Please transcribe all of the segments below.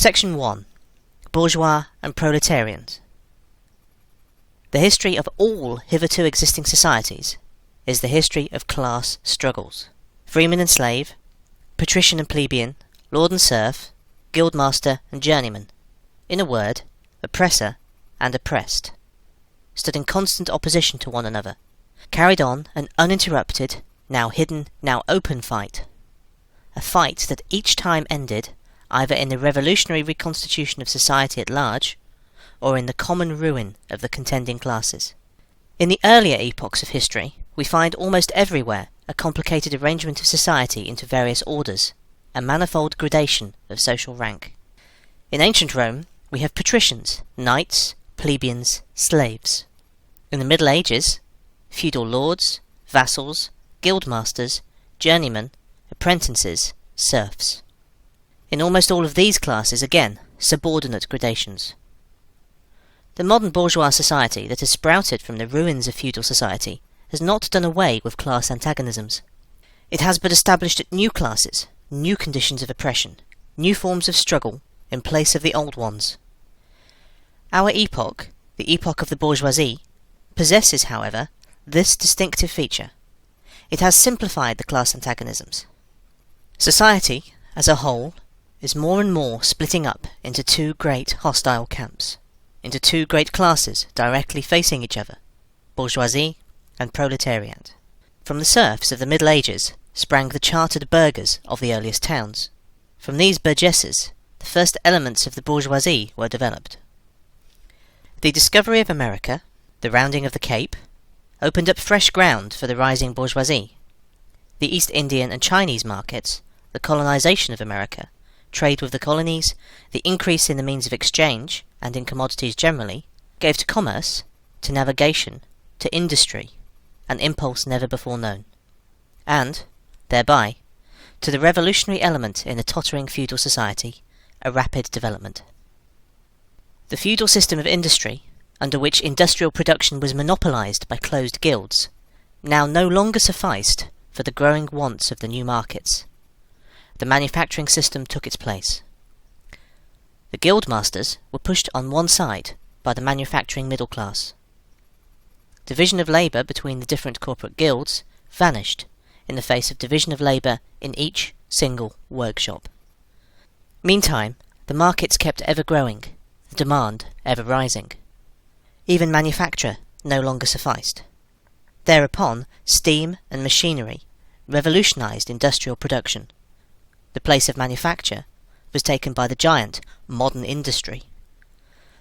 Section 1. Bourgeois and Proletarians. The history of all hitherto existing societies is the history of class struggles. Freeman and slave, patrician and plebeian, lord and serf, guildmaster and journeyman. In a word, oppressor and oppressed, stood in constant opposition to one another, carried on an uninterrupted, now hidden, now open fight. A fight that each time ended either in the revolutionary reconstitution of society at large, or in the common ruin of the contending classes. In the earlier epochs of history, we find almost everywhere a complicated arrangement of society into various orders, a manifold gradation of social rank. In ancient Rome, we have patricians, knights, plebeians, slaves. In the Middle Ages, feudal lords, vassals, guildmasters, journeymen, apprentices, serfs. In almost all of these classes, again, subordinate gradations. The modern bourgeois society that has sprouted from the ruins of feudal society has not done away with class antagonisms. It has but established new classes, new conditions of oppression, new forms of struggle in place of the old ones. Our epoch, the epoch of the bourgeoisie, possesses, however, this distinctive feature. It has simplified the class antagonisms. Society, as a whole, is more and more splitting up into two great hostile camps, into two great classes directly facing each other, bourgeoisie and proletariat. From the serfs of the Middle Ages sprang the chartered burghers of the earliest towns. From these burgesses, the first elements of the bourgeoisie were developed. The discovery of America, the rounding of the Cape, opened up fresh ground for the rising bourgeoisie. The East Indian and Chinese markets, the colonization of America, trade with the colonies, the increase in the means of exchange, and in commodities generally, gave to commerce, to navigation, to industry, an impulse never before known, and, thereby, to the revolutionary element in the tottering feudal society, a rapid development. The feudal system of industry, under which industrial production was monopolized by closed guilds, now no longer sufficed for the growing wants of the new markets. The manufacturing system took its place. The guildmasters were pushed on one side by the manufacturing middle class. Division of labour between the different corporate guilds vanished in the face of division of labour in each single workshop. Meantime, the markets kept ever growing, the demand ever rising. Even manufacture no longer sufficed. Thereupon, steam and machinery revolutionized industrial production. The place of manufacture was taken by the giant modern industry.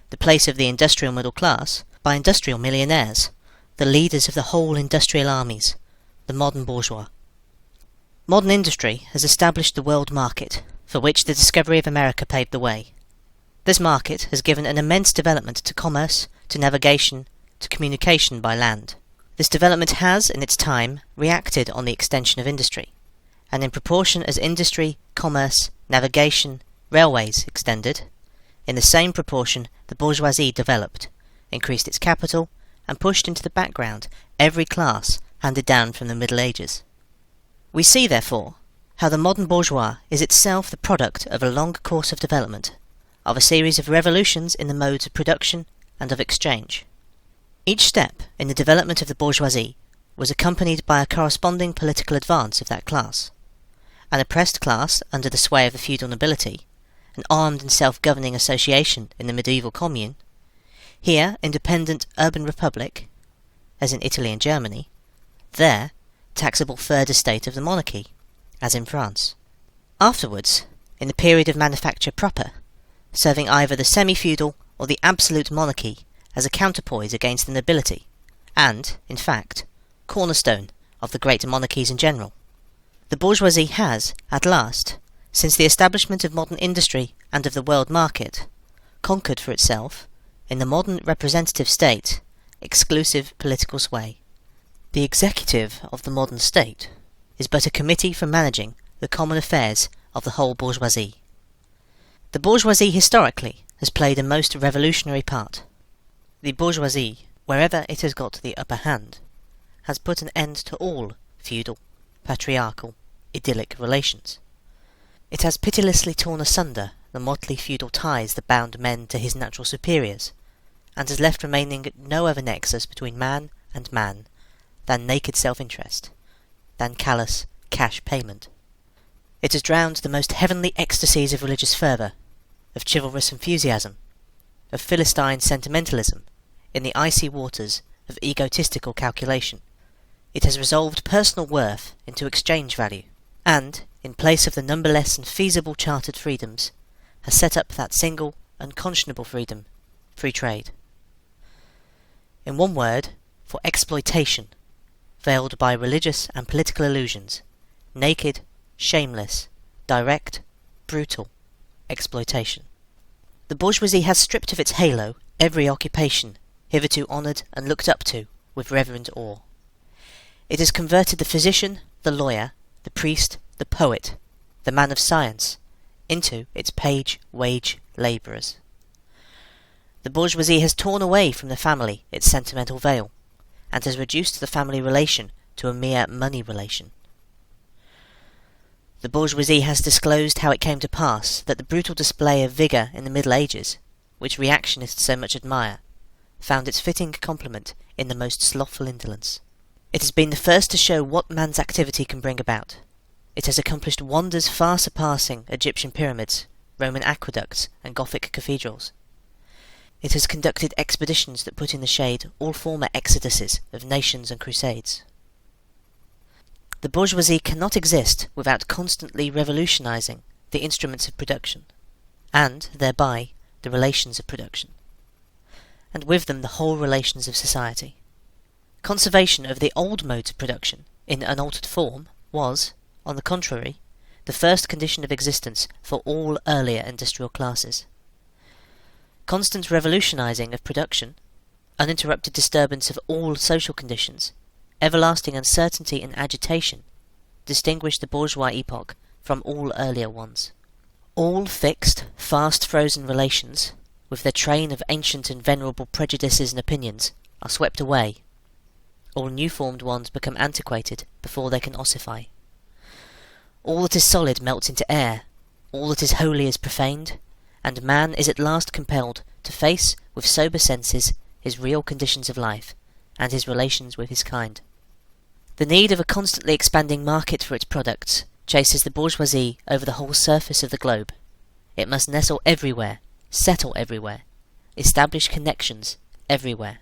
The place of the industrial middle class by industrial millionaires, the leaders of the whole industrial armies, the modern bourgeois. Modern industry has established the world market, for which the discovery of America paved the way. This market has given an immense development to commerce, to navigation, to communication by land. This development has, in its time, reacted on the extension of industry, and in proportion as industry, commerce, navigation, railways extended, in the same proportion the bourgeoisie developed, increased its capital, and pushed into the background every class handed down from the Middle Ages. We see, therefore, how the modern bourgeois is itself the product of a long course of development, of a series of revolutions in the modes of production and of exchange. Each step in the development of the bourgeoisie was accompanied by a corresponding political advance of that class. An oppressed class under the sway of the feudal nobility, an armed and self-governing association in the medieval commune, here independent urban republic, as in Italy and Germany, there taxable third estate of the monarchy, as in France. Afterwards, in the period of manufacture proper, serving either the semi-feudal or the absolute monarchy as a counterpoise against the nobility, and, in fact, cornerstone of the great monarchies in general. The bourgeoisie has, at last, since the establishment of modern industry and of the world market, conquered for itself, in the modern representative state, exclusive political sway. The executive of the modern state is but a committee for managing the common affairs of the whole bourgeoisie. The bourgeoisie historically has played a most revolutionary part. The bourgeoisie, wherever it has got the upper hand, has put an end to all feudal, patriarchal, idyllic relations. It has pitilessly torn asunder the motley feudal ties that bound men to his natural superiors, and has left remaining no other nexus between man and man than naked self-interest, than callous cash payment. It has drowned the most heavenly ecstasies of religious fervour, of chivalrous enthusiasm, of Philistine sentimentalism, in the icy waters of egotistical calculation. It has resolved personal worth into exchange value, and, in place of the numberless and feasible chartered freedoms, has set up that single, unconscionable freedom, free trade. In one word, for exploitation, veiled by religious and political illusions, naked, shameless, direct, brutal exploitation. The bourgeoisie has stripped of its halo every occupation hitherto honoured and looked up to with reverent awe. It has converted the physician, the lawyer, the priest, the poet, the man of science, into its page-wage labourers. The bourgeoisie has torn away from the family its sentimental veil, and has reduced the family relation to a mere money relation. The bourgeoisie has disclosed how it came to pass that the brutal display of vigour in the Middle Ages, which reactionists so much admire, found its fitting complement in the most slothful indolence. It has been the first to show what man's activity can bring about. It has accomplished wonders far surpassing Egyptian pyramids, Roman aqueducts, and Gothic cathedrals. It has conducted expeditions that put in the shade all former exoduses of nations and crusades. The bourgeoisie cannot exist without constantly revolutionising the instruments of production, and, thereby, the relations of production, and with them the whole relations of society. Conservation of the old modes of production, in unaltered form, was, on the contrary, the first condition of existence for all earlier industrial classes. Constant revolutionising of production, uninterrupted disturbance of all social conditions, everlasting uncertainty and agitation, distinguish the bourgeois epoch from all earlier ones. All fixed, fast-frozen relations, with their train of ancient and venerable prejudices and opinions, are swept away. All new-formed ones become antiquated before they can ossify. All that is solid melts into air, all that is holy is profaned, and man is at last compelled to face with sober senses his real conditions of life, and his relations with his kind. The need of a constantly expanding market for its products chases the bourgeoisie over the whole surface of the globe. It must nestle everywhere, settle everywhere, establish connections everywhere.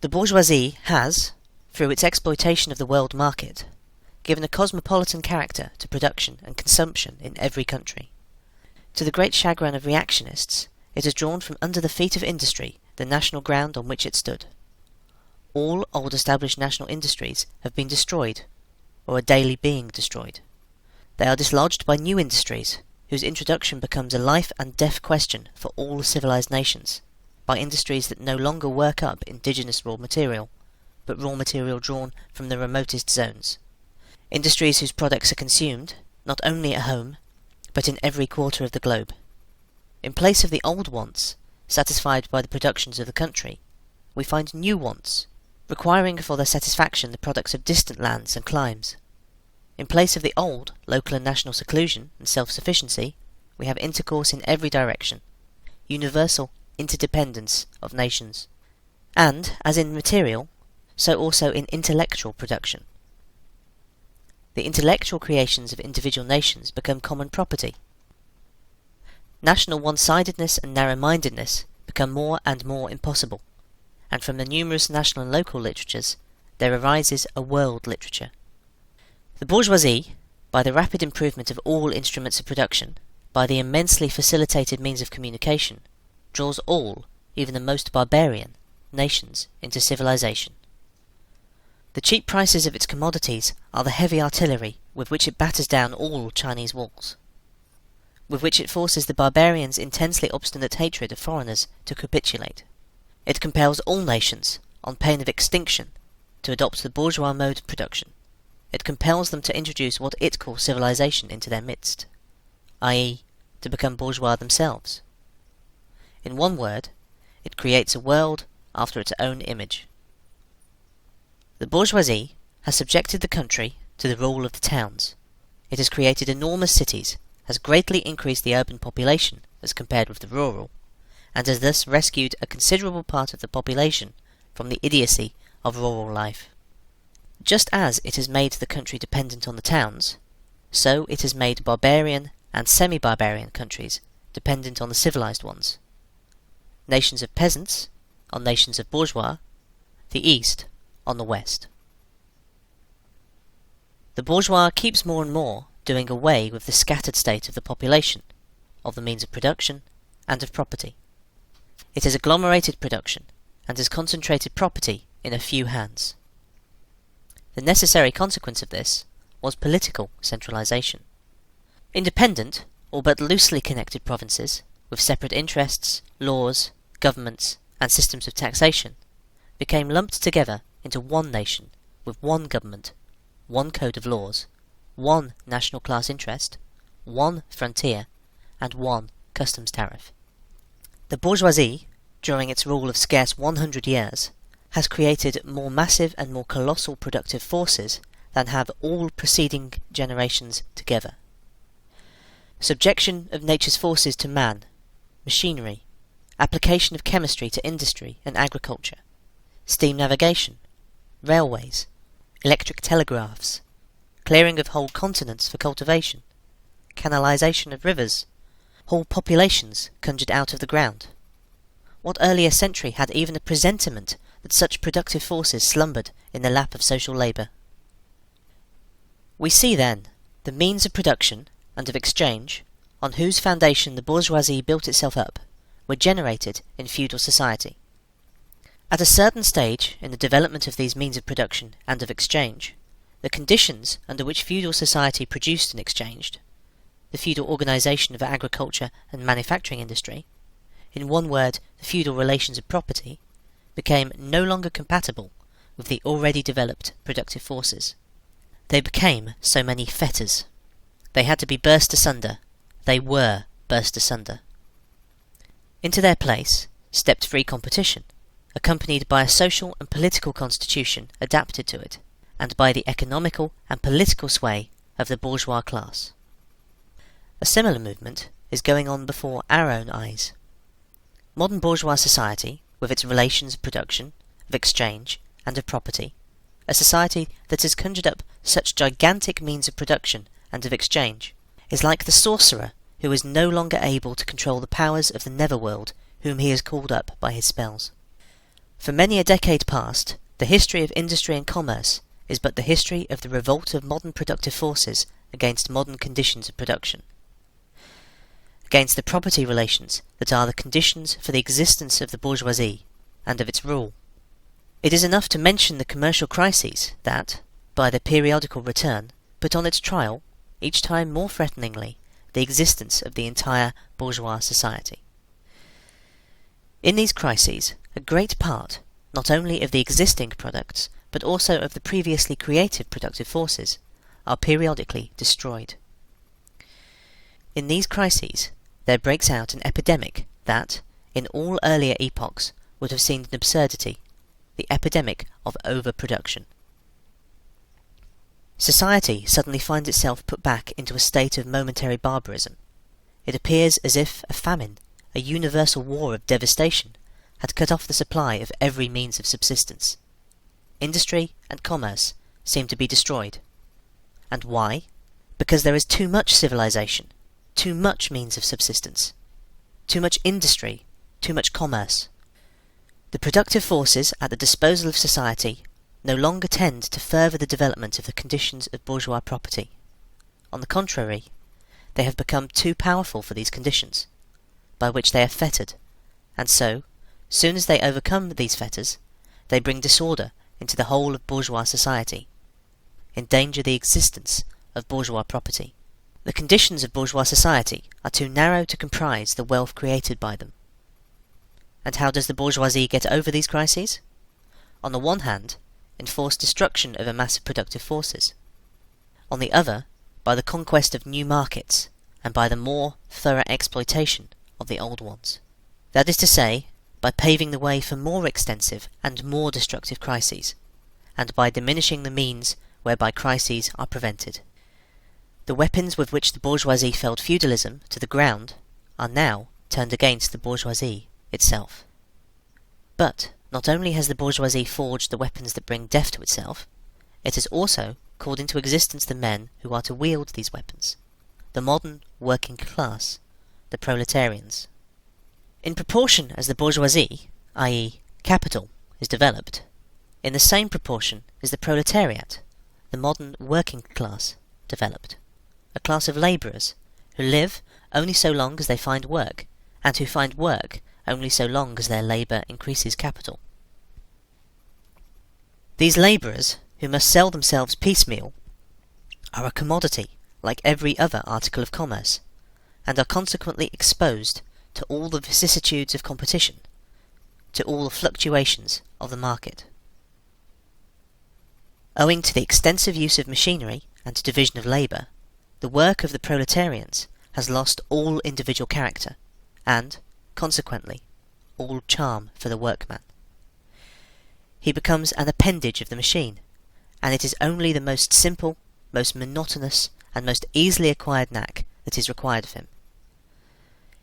The bourgeoisie has, through its exploitation of the world market, given a cosmopolitan character to production and consumption in every country. To the great chagrin of reactionists, it has drawn from under the feet of industry the national ground on which it stood. All old established national industries have been destroyed, or are daily being destroyed. They are dislodged by new industries, whose introduction becomes a life and death question for all civilized nations, by industries that no longer work up indigenous raw material, but raw material drawn from the remotest zones. Industries whose products are consumed, not only at home, but in every quarter of the globe. In place of the old wants, satisfied by the productions of the country, we find new wants, requiring for their satisfaction the products of distant lands and climes. In place of the old local and national seclusion and self-sufficiency, we have intercourse in every direction, universal interdependence of nations, and, as in material, so also in intellectual production. The intellectual creations of individual nations become common property. National one-sidedness and narrow-mindedness become more and more impossible, and from the numerous national and local literatures there arises a world literature. The bourgeoisie, by the rapid improvement of all instruments of production, by the immensely facilitated means of communication, draws all, even the most barbarian, nations into civilization. The cheap prices of its commodities are the heavy artillery with which it batters down all Chinese walls, with which it forces the barbarians' intensely obstinate hatred of foreigners to capitulate. It compels all nations, on pain of extinction, to adopt the bourgeois mode of production. It compels them to introduce what it calls civilization into their midst, i.e., to become bourgeois themselves. In one word, it creates a world after its own image. The bourgeoisie has subjected the country to the rule of the towns. It has created enormous cities, has greatly increased the urban population as compared with the rural, and has thus rescued a considerable part of the population from the idiocy of rural life. Just as it has made the country dependent on the towns, so it has made barbarian and semi-barbarian countries dependent on the civilized ones. Nations of peasants on nations of bourgeois, the East on the West. The bourgeois keeps more and more doing away with the scattered state of the population, of the means of production, and of property. It has agglomerated production, and has concentrated property in a few hands. The necessary consequence of this was political centralization. Independent, or but loosely connected provinces, with separate interests, laws, governments, and systems of taxation, became lumped together into one nation with one government, one code of laws, one national class interest, one frontier, and one customs tariff. The bourgeoisie, during its rule of scarce 100 years, has created more massive and more colossal productive forces than have all preceding generations together. Subjection of nature's forces to man, machinery, application of chemistry to industry and agriculture, steam navigation, railways, electric telegraphs, clearing of whole continents for cultivation, canalization of rivers, whole populations conjured out of the ground. What earlier century had even a presentiment that such productive forces slumbered in the lap of social labour? We see then the means of production and of exchange, on whose foundation the bourgeoisie built itself up, were generated in feudal society. At a certain stage in the development of these means of production and of exchange, the conditions under which feudal society produced and exchanged, the feudal organisation of agriculture and manufacturing industry, in one word, the feudal relations of property, became no longer compatible with the already developed productive forces. They became so many fetters. They had to be burst asunder. They were burst asunder. Into their place stepped free competition, accompanied by a social and political constitution adapted to it, and by the economical and political sway of the bourgeois class. A similar movement is going on before our own eyes. Modern bourgeois society, with its relations of production, of exchange, and of property, a society that has conjured up such gigantic means of production and of exchange, is like the sorcerer who is no longer able to control the powers of the netherworld whom he has called up by his spells. For many a decade past, the history of industry and commerce is but the history of the revolt of modern productive forces against modern conditions of production, against the property relations that are the conditions for the existence of the bourgeoisie and of its rule. It is enough to mention the commercial crises that, by their periodical return, put on its trial, each time more threateningly, the existence of the entire bourgeois society. In these crises, a great part, not only of the existing products, but also of the previously created productive forces, are periodically destroyed. In these crises, there breaks out an epidemic that, in all earlier epochs, would have seemed an absurdity, the epidemic of overproduction. Society suddenly finds itself put back into a state of momentary barbarism. It appears as if a famine, a universal war of devastation, had cut off the supply of every means of subsistence. Industry and commerce seem to be destroyed. And why? Because there is too much civilization, too much means of subsistence, too much industry, too much commerce. The productive forces at the disposal of society no longer tend to further the development of the conditions of bourgeois property. On the contrary, they have become too powerful for these conditions, by which they are fettered, and so, soon as they overcome these fetters, they bring disorder into the whole of bourgeois society, endanger the existence of bourgeois property. The conditions of bourgeois society are too narrow to comprise the wealth created by them. And how does the bourgeoisie get over these crises? On the one hand, enforced destruction of a mass of productive forces. On the other, by the conquest of new markets, and by the more thorough exploitation of the old ones. That is to say, by paving the way for more extensive and more destructive crises, and by diminishing the means whereby crises are prevented. The weapons with which the bourgeoisie felled feudalism to the ground are now turned against the bourgeoisie itself. But not only has the bourgeoisie forged the weapons that bring death to itself, it has also called into existence the men who are to wield these weapons, the modern working class, the proletarians. In proportion as the bourgeoisie, i.e. capital, is developed, in the same proportion is the proletariat, the modern working class, developed, a class of labourers who live only so long as they find work, and who find work only so long as their labour increases capital. These labourers, who must sell themselves piecemeal, are a commodity like every other article of commerce, and are consequently exposed to all the vicissitudes of competition, to all the fluctuations of the market. Owing to the extensive use of machinery and division of labour, the work of the proletarians has lost all individual character, and, consequently, all charm for the workman. He becomes an appendage of the machine, and it is only the most simple, most monotonous, and most easily acquired knack that is required of him.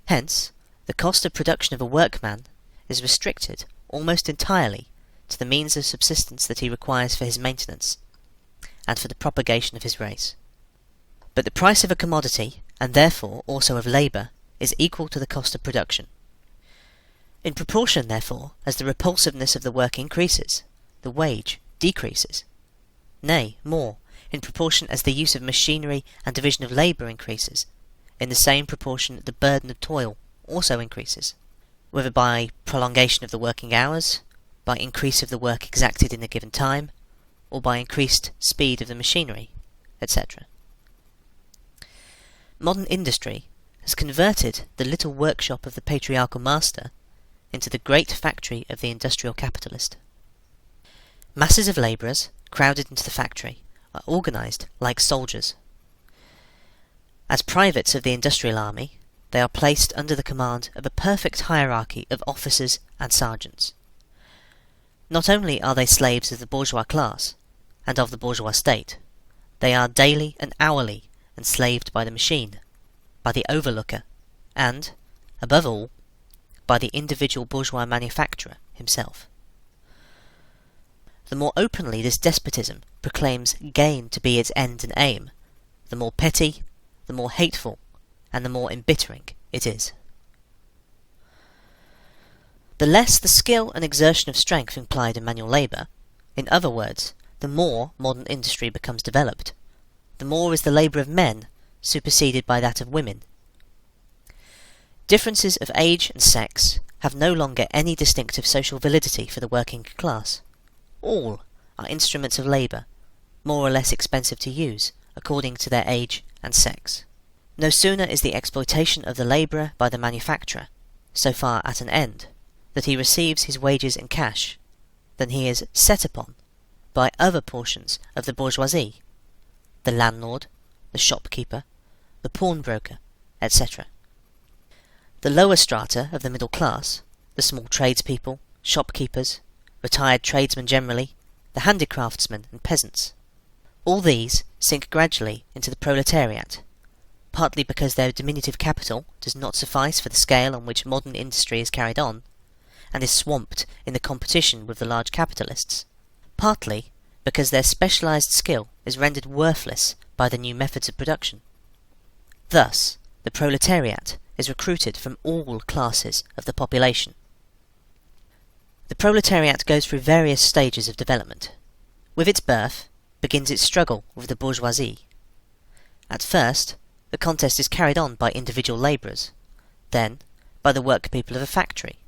Hence, the cost of production of a workman is restricted almost entirely to the means of subsistence that he requires for his maintenance, and for the propagation of his race. But the price of a commodity, and therefore also of labour, is equal to the cost of production. In proportion, therefore, as the repulsiveness of the work increases, the wage decreases. Nay, more, in proportion as the use of machinery and division of labour increases, in the same proportion the burden of toil also increases, whether by prolongation of the working hours, by increase of the work exacted in a given time, or by increased speed of the machinery, etc. Modern industry has converted the little workshop of the patriarchal master into the great factory of the industrial capitalist. Masses of labourers, crowded into the factory, are organised like soldiers. As privates of the industrial army, they are placed under the command of a perfect hierarchy of officers and sergeants. Not only are they slaves of the bourgeois class, and of the bourgeois state, they are daily and hourly enslaved by the machine, by the overlooker, and, above all, by the individual bourgeois manufacturer himself. The more openly this despotism proclaims gain to be its end and aim, the more petty, the more hateful, and the more embittering it is. The less the skill and exertion of strength implied in manual labour, in other words, the more modern industry becomes developed, the more is the labour of men superseded by that of women. Differences of age and sex have no longer any distinctive social validity for the working class. All are instruments of labour, more or less expensive to use, according to their age and sex. No sooner is the exploitation of the labourer by the manufacturer so far at an end, that he receives his wages in cash, than he is set upon by other portions of the bourgeoisie, the landlord, the shopkeeper, the pawnbroker, etc. The lower strata of the middle class, the small tradespeople, shopkeepers, retired tradesmen generally, the handicraftsmen and peasants, all these sink gradually into the proletariat, partly because their diminutive capital does not suffice for the scale on which modern industry is carried on, and is swamped in the competition with the large capitalists, partly because their specialised skill is rendered worthless by the new methods of production. Thus, the proletariat is recruited from all classes of the population. The proletariat goes through various stages of development. With its birth begins its struggle with the bourgeoisie. At first, the contest is carried on by individual labourers, then by the workpeople of a factory,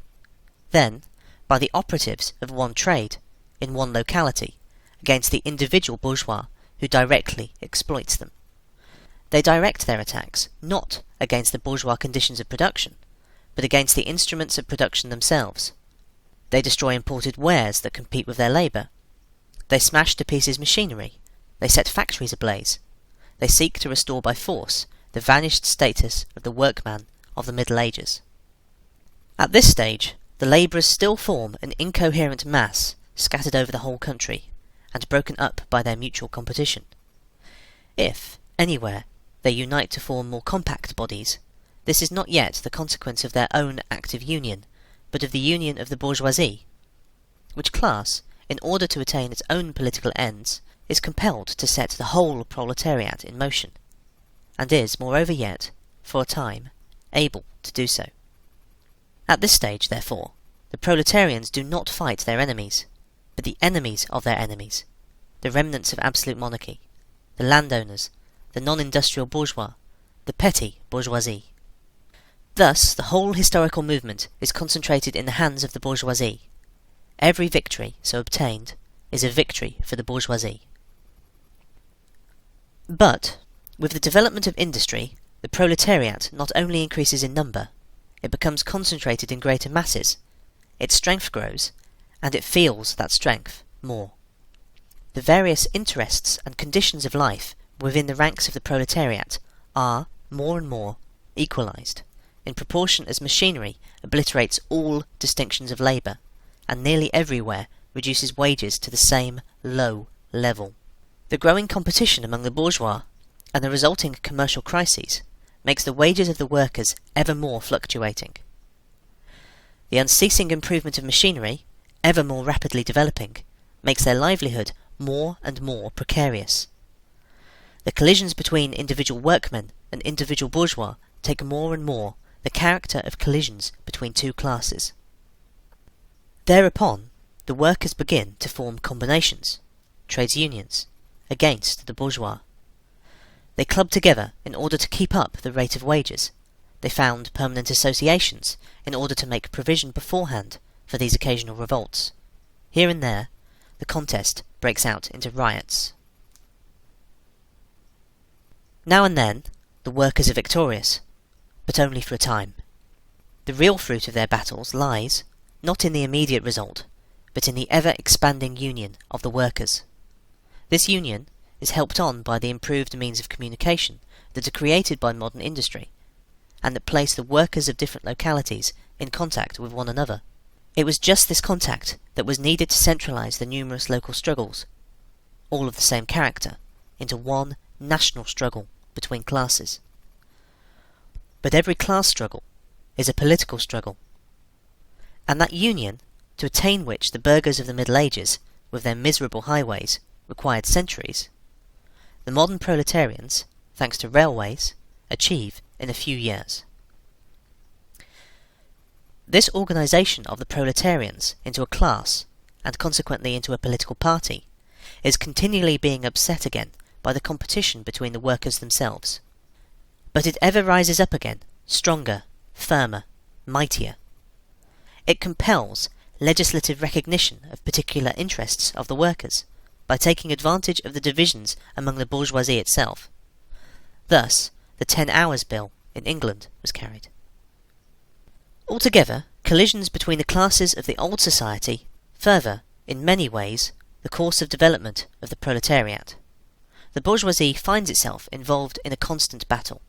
then by the operatives of one trade, in one locality, against the individual bourgeois who directly exploits them. They direct their attacks not against the bourgeois conditions of production, but against the instruments of production themselves. They destroy imported wares that compete with their labour. They smash to pieces machinery. They set factories ablaze. They seek to restore by force the vanished status of the workman of the Middle Ages. At this stage, the labourers still form an incoherent mass scattered over the whole country, and broken up by their mutual competition. If, anywhere, they unite to form more compact bodies, this is not yet the consequence of their own active union, but of the union of the bourgeoisie, which class, in order to attain its own political ends, is compelled to set the whole proletariat in motion, and is, moreover yet, for a time, able to do so. At this stage, therefore, the proletarians do not fight their enemies, but the enemies of their enemies, the remnants of absolute monarchy, the landowners, the non-industrial bourgeois, the petty bourgeoisie. Thus, the whole historical movement is concentrated in the hands of the bourgeoisie. Every victory so obtained is a victory for the bourgeoisie. But, with the development of industry, the proletariat not only increases in number, it becomes concentrated in greater masses, its strength grows, and it feels that strength more. The various interests and conditions of life within the ranks of the proletariat are, more and more, equalized, in proportion as machinery obliterates all distinctions of labour, and nearly everywhere reduces wages to the same low level. The growing competition among the bourgeois, and the resulting commercial crises, makes the wages of the workers ever more fluctuating. The unceasing improvement of machinery, ever more rapidly developing, makes their livelihood more and more precarious. The collisions between individual workmen and individual bourgeois take more and more the character of collisions between two classes. Thereupon, the workers begin to form combinations, trades unions, against the bourgeois. They club together in order to keep up the rate of wages. They found permanent associations in order to make provision beforehand for these occasional revolts. Here and there, the contest breaks out into riots. Now and then, the workers are victorious, but only for a time. The real fruit of their battles lies, not in the immediate result, but in the ever-expanding union of the workers. This union is helped on by the improved means of communication that are created by modern industry, and that place the workers of different localities in contact with one another. It was just this contact that was needed to centralize the numerous local struggles, all of the same character, into one national struggle between classes. But every class struggle is a political struggle, and that union, to attain which the burghers of the Middle Ages, with their miserable highways, required centuries, the modern proletarians, thanks to railways, achieve in a few years. This organisation of the proletarians into a class, and consequently into a political party, is continually being upset again by the competition between the workers themselves. But it ever rises up again, stronger, firmer, mightier. It compels legislative recognition of particular interests of the workers, by taking advantage of the divisions among the bourgeoisie itself. Thus, the 10 Hours Bill in England was carried. Altogether, collisions between the classes of the old society further, in many ways, the course of development of the proletariat. The bourgeoisie finds itself involved in a constant battle.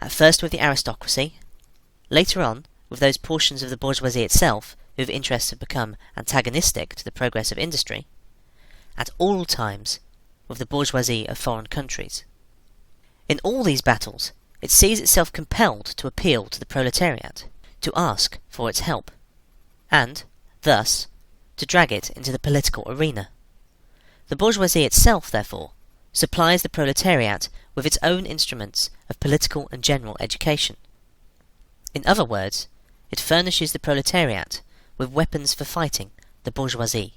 At first with the aristocracy, later on with those portions of the bourgeoisie itself whose interests have become antagonistic to the progress of industry, at all times with the bourgeoisie of foreign countries. In all these battles, it sees itself compelled to appeal to the proletariat, to ask for its help, and, thus, to drag it into the political arena. The bourgeoisie itself, therefore, supplies the proletariat with its own instruments of political and general education. In other words, it furnishes the proletariat with weapons for fighting the bourgeoisie.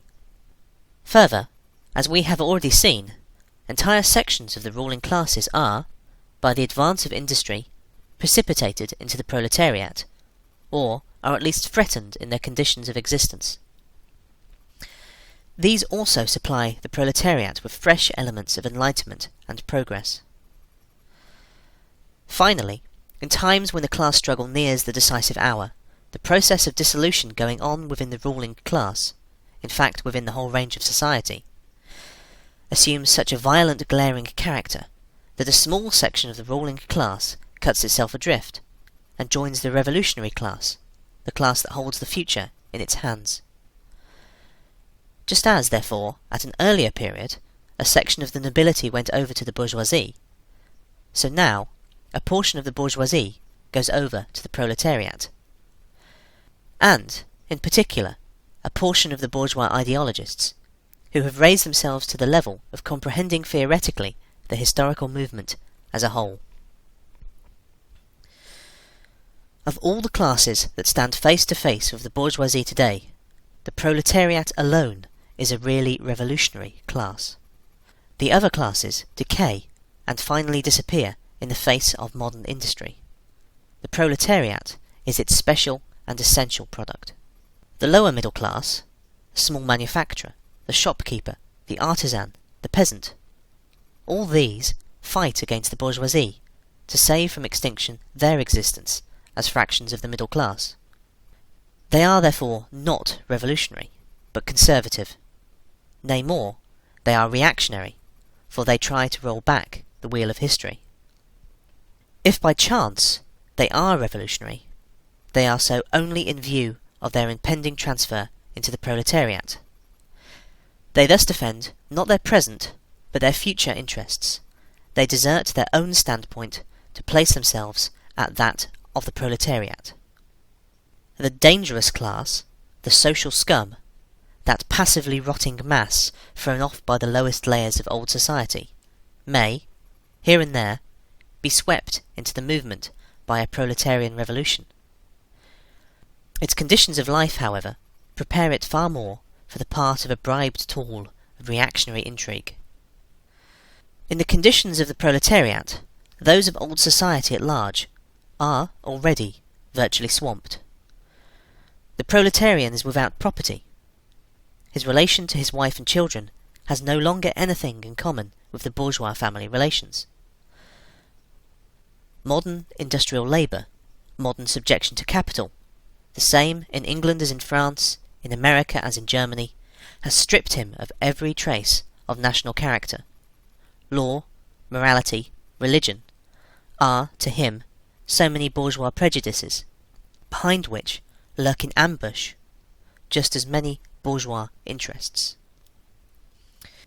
Further, as we have already seen, entire sections of the ruling classes are, by the advance of industry, precipitated into the proletariat, or are at least threatened in their conditions of existence. These also supply the proletariat with fresh elements of enlightenment and progress. Finally, in times when the class struggle nears the decisive hour, the process of dissolution going on within the ruling class, in fact within the whole range of society, assumes such a violent glaring character that a small section of the ruling class cuts itself adrift, and joins the revolutionary class, the class that holds the future in its hands. Just as, therefore, at an earlier period, a section of the nobility went over to the bourgeoisie, So now, a portion of the bourgeoisie goes over to the proletariat. And, in particular, a portion of the bourgeois ideologists, who have raised themselves to the level of comprehending theoretically the historical movement as a whole. Of all the classes that stand face to face with the bourgeoisie today, the proletariat alone is a really revolutionary class. The other classes decay and finally disappear in the face of modern industry. The proletariat is its special and essential product. The lower middle class, the small manufacturer, the shopkeeper, the artisan, the peasant, all these fight against the bourgeoisie to save from extinction their existence as fractions of the middle class. They are therefore not revolutionary, but conservative. Nay more, they are reactionary, for they try to roll back the wheel of history. If by chance they are revolutionary, they are so only in view of their impending transfer into the proletariat. They thus defend not their present, but their future interests. They desert their own standpoint to place themselves at that of the proletariat. The dangerous class, the social scum, that passively rotting mass thrown off by the lowest layers of old society, may, here and there, be swept into the movement by a proletarian revolution. Its conditions of life, however, prepare it far more for the part of a bribed tool of reactionary intrigue. In the conditions of the proletariat, those of old society at large are already virtually swamped. The proletarian is without property. His relation to his wife and children has no longer anything in common with the bourgeois family relations. Modern industrial labour, modern subjection to capital, the same in England as in France, in America as in Germany, has stripped him of every trace of national character. Law, morality, religion are, to him, so many bourgeois prejudices, behind which lurk in ambush just as many bourgeois interests.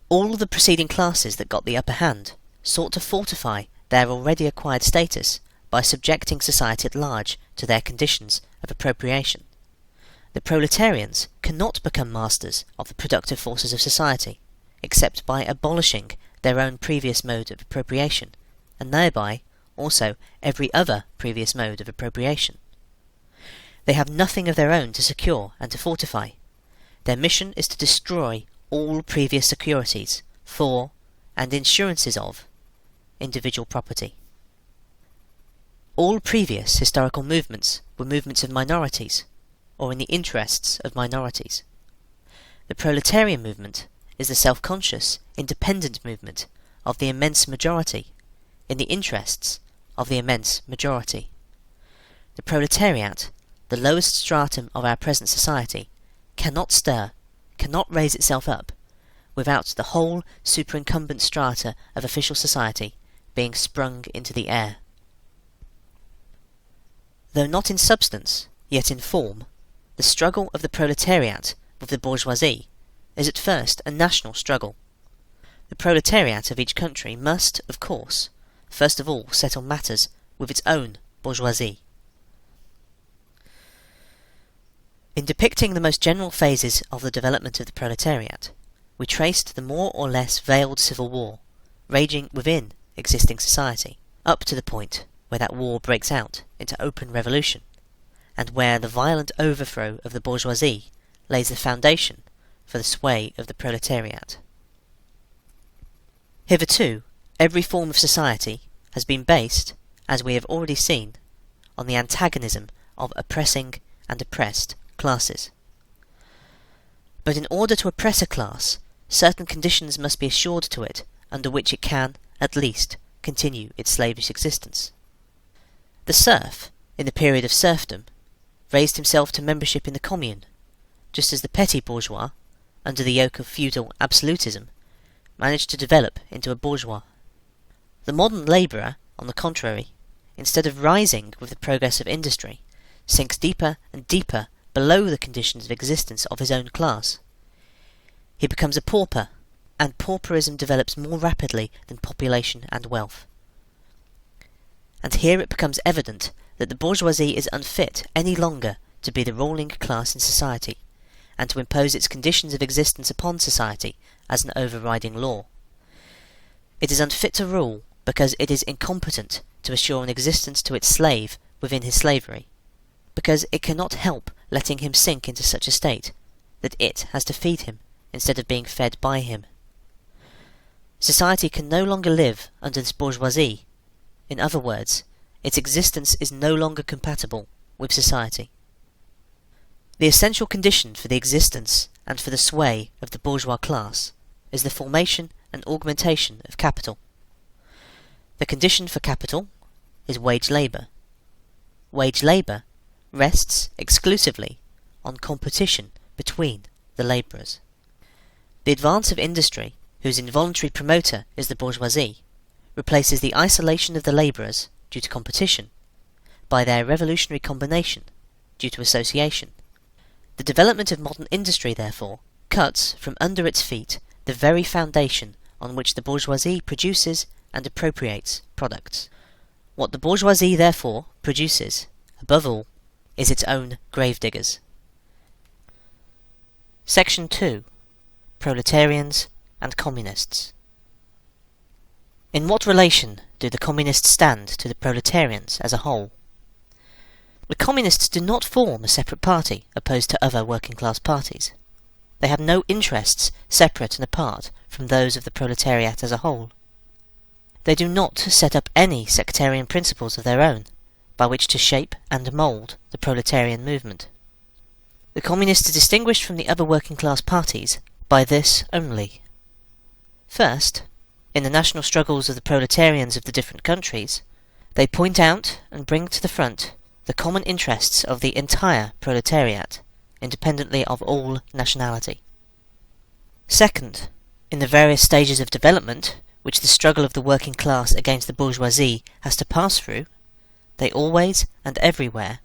All the preceding classes that got the upper hand sought to fortify their already acquired status by subjecting society at large to their conditions of appropriation. The proletarians cannot become masters of the productive forces of society, except by abolishing their own previous mode of appropriation, and thereby also every other previous mode of appropriation. They have nothing of their own to secure and to fortify. Their mission is to destroy all previous securities for, and insurances of, individual property. All previous historical movements were movements of minorities, or in the interests of minorities. The proletarian movement is the self-conscious, independent movement of the immense majority, in the interests of the immense majority. The proletariat, the lowest stratum of our present society, cannot stir, cannot raise itself up, without the whole superincumbent strata of official society being sprung into the air. Though not in substance, yet in form, the struggle of the proletariat with the bourgeoisie is at first a national struggle. The proletariat of each country must, of course, first of all settle matters with its own bourgeoisie. In depicting the most general phases of the development of the proletariat, we traced the more or less veiled civil war raging within existing society, up to the point where that war breaks out into open revolution, and where the violent overthrow of the bourgeoisie lays the foundation for the sway of the proletariat. Hitherto, every form of society has been based, as we have already seen, on the antagonism of oppressing and oppressed classes. But in order to oppress a class, certain conditions must be assured to it under which it can, at least, continue its slavish existence. The serf, in the period of serfdom, raised himself to membership in the commune, just as the petty bourgeois, under the yoke of feudal absolutism, managed to develop into a bourgeois. The modern labourer, on the contrary, instead of rising with the progress of industry, sinks deeper and deeper below the conditions of existence of his own class. He becomes a pauper, and pauperism develops more rapidly than population and wealth. and here it becomes evident that the bourgeoisie is unfit any longer to be the ruling class in society, and to impose its conditions of existence upon society as an overriding law. It is unfit to rule because it is incompetent to assure an existence to its slave within his slavery, because it cannot help letting him sink into such a state that it has to feed him instead of being fed by him. Society can no longer live under this bourgeoisie. In other words, its existence is no longer compatible with society. The essential condition for the existence and for the sway of the bourgeois class is the formation and augmentation of capital. The condition for capital is wage labour. Wage labour rests exclusively on competition between the labourers. The advance of industry, whose involuntary promoter is the bourgeoisie, replaces the isolation of the labourers, due to competition, by their revolutionary combination, due to association. The development of modern industry, therefore, cuts from under its feet the very foundation on which the bourgeoisie produces and appropriates products. What the bourgeoisie, therefore, produces, above all, is its own gravediggers. Section 2. Proletarians and Communists. In what relation do the Communists stand to the proletarians as a whole? The Communists do not form a separate party opposed to other working-class parties. They have no interests separate and apart from those of the proletariat as a whole. They do not set up any sectarian principles of their own, by which to shape and mould the proletarian movement. The Communists are distinguished from the other working-class parties by this only. First, in the national struggles of the proletarians of the different countries, they point out and bring to the front the common interests of the entire proletariat, independently of all nationality. Second, in the various stages of development which the struggle of the working class against the bourgeoisie has to pass through, they always and everywhere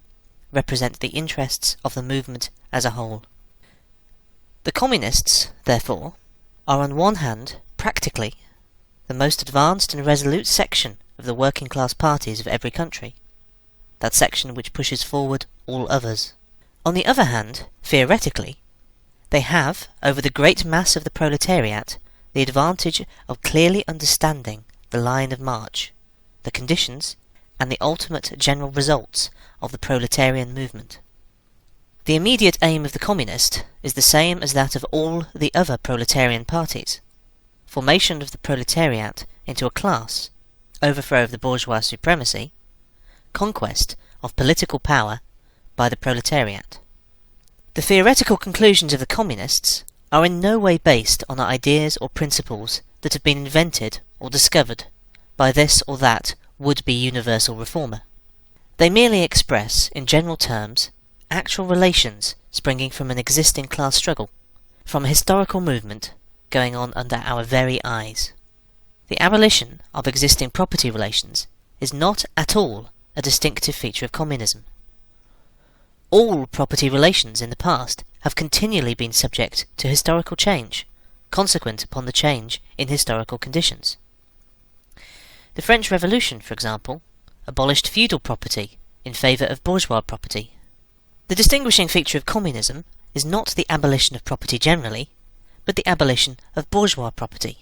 represent the interests of the movement as a whole. The Communists, therefore, are on one hand, practically, the most advanced and resolute section of the working class parties of every country, that section which pushes forward all others. On the other hand, theoretically, they have, over the great mass of the proletariat, the advantage of clearly understanding the line of march, the conditions, and the ultimate general results of the proletarian movement. The immediate aim of the Communist is the same as that of all the other proletarian parties: formation of the proletariat into a class, overthrow of the bourgeois supremacy, conquest of political power by the proletariat. The theoretical conclusions of the Communists are in no way based on ideas or principles that have been invented or discovered by this or that would-be universal reformer. They merely express, in general terms, actual relations springing from an existing class struggle, from a historical movement going on under our very eyes. The abolition of existing property relations is not at all a distinctive feature of communism. All property relations in the past have continually been subject to historical change, consequent upon the change in historical conditions. The French Revolution, for example, abolished feudal property in favour of bourgeois property. The distinguishing feature of communism is not the abolition of property generally, but the abolition of bourgeois property.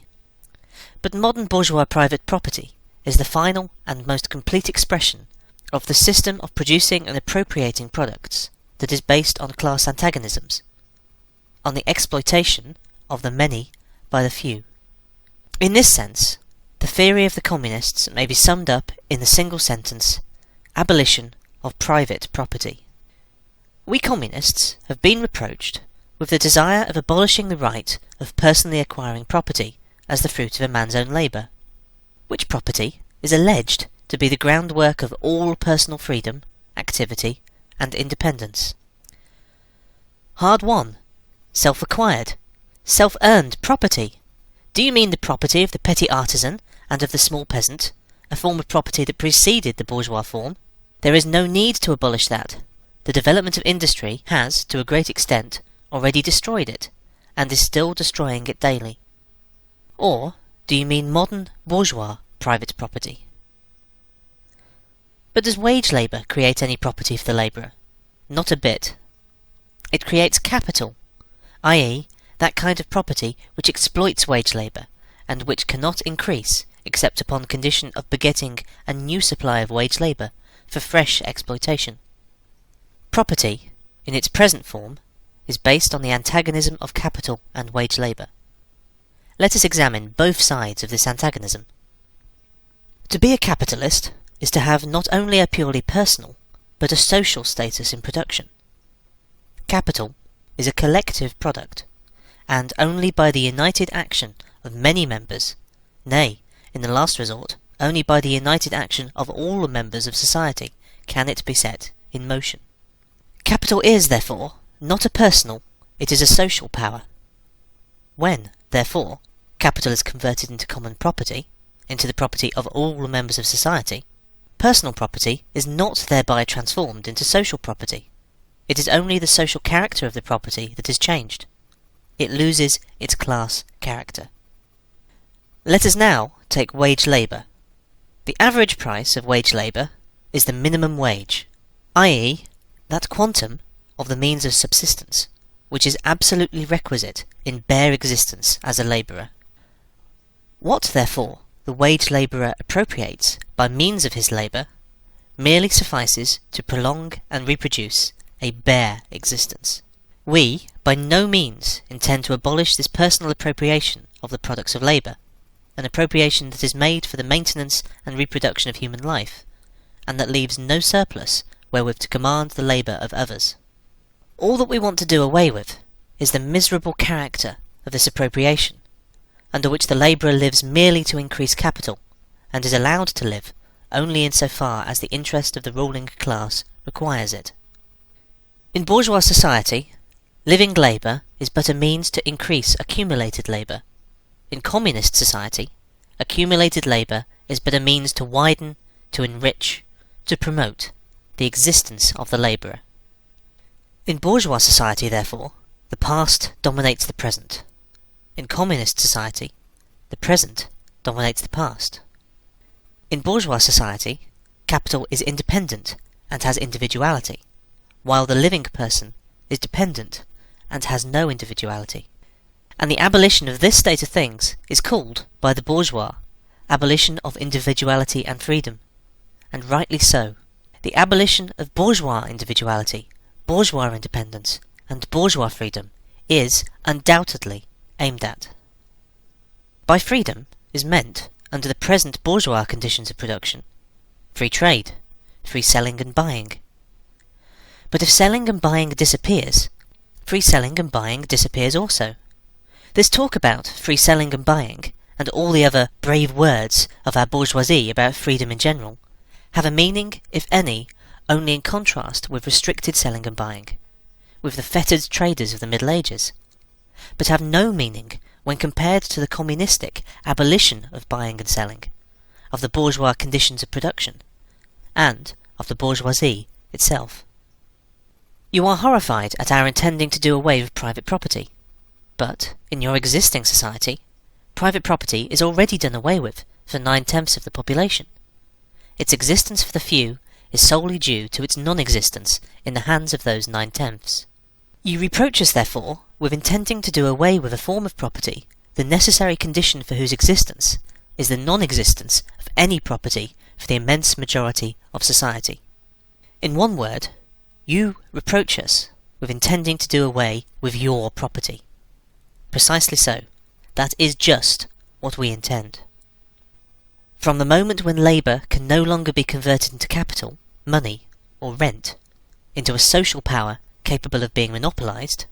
But modern bourgeois private property is the final and most complete expression of the system of producing and appropriating products that is based on class antagonisms, on the exploitation of the many by the few. In this sense, the theory of the Communists may be summed up in the single sentence: abolition of private property. We Communists have been reproached with the desire of abolishing the right of personally acquiring property as the fruit of a man's own labour, which property is alleged to be the groundwork of all personal freedom, activity, and independence. Hard-won, self-acquired, self-earned property. Do you mean the property of the petty artisan and of the small peasant, a form of property that preceded the bourgeois form? There is no need to abolish that. The development of industry has, to a great extent, already destroyed it, and is still destroying it daily. Or do you mean modern bourgeois private property? But does wage labour create any property for the labourer? Not a bit. It creates capital, i.e., that kind of property which exploits wage labour, and which cannot increase except upon condition of begetting a new supply of wage labour for fresh exploitation. Property, in its present form, is based on the antagonism of capital and wage labour. Let us examine both sides of this antagonism. To be a capitalist is to have not only a purely personal, but a social status in production. Capital is a collective product, and only by the united action of many members, nay, in the last resort, only by the united action of all the members of society, can it be set in motion. Capital is, therefore, not a personal, it is a social power. When, therefore, capital is converted into common property, into the property of all the members of society, personal property is not thereby transformed into social property. It is only the social character of the property that is changed. It loses its class character. Let us now take wage labour. The average price of wage labour is the minimum wage, i.e., that quantum of the means of subsistence which is absolutely requisite in bare existence as a labourer. What, therefore, the wage labourer appropriates by means of his labour merely suffices to prolong and reproduce a bare existence. We by no means intend to abolish this personal appropriation of the products of labour, an appropriation that is made for the maintenance and reproduction of human life, and that leaves no surplus wherewith to command the labour of others. All that we want to do away with is the miserable character of this appropriation, under which the labourer lives merely to increase capital, and is allowed to live only in so far as the interest of the ruling class requires it. In bourgeois society, living labour is but a means to increase accumulated labour. In communist society, accumulated labour is but a means to widen, to enrich, to promote the existence of the labourer. In bourgeois society, therefore, the past dominates the present. In communist society, the present dominates the past. In bourgeois society, capital is independent and has individuality, while the living person is dependent and has no individuality. And the abolition of this state of things is called, by the bourgeois, abolition of individuality and freedom, and rightly so. The abolition of bourgeois individuality, bourgeois independence, and bourgeois freedom is undoubtedly aimed at. By freedom is meant, under the present bourgeois conditions of production, free trade, free selling and buying. But if selling and buying disappears, free selling and buying disappears also. This talk about free selling and buying, and all the other brave words of our bourgeoisie about freedom in general, have a meaning, if any, only in contrast with restricted selling and buying, with the fettered traders of the Middle Ages, but have no meaning when compared to the communistic abolition of buying and selling, of the bourgeois conditions of production, and of the bourgeoisie itself. You are horrified at our intending to do away with private property, but, in your existing society, private property is already done away with for 9/10 of the population. Its existence for the few is solely due to its non-existence in the hands of those 9/10. You reproach us, therefore, with intending to do away with a form of property, the necessary condition for whose existence is the non-existence of any property for the immense majority of society. In one word, you reproach us with intending to do away with your property. Precisely so. That is just what we intend. From the moment when labour can no longer be converted into capital, money, or rent, into a social power capable of being monopolised,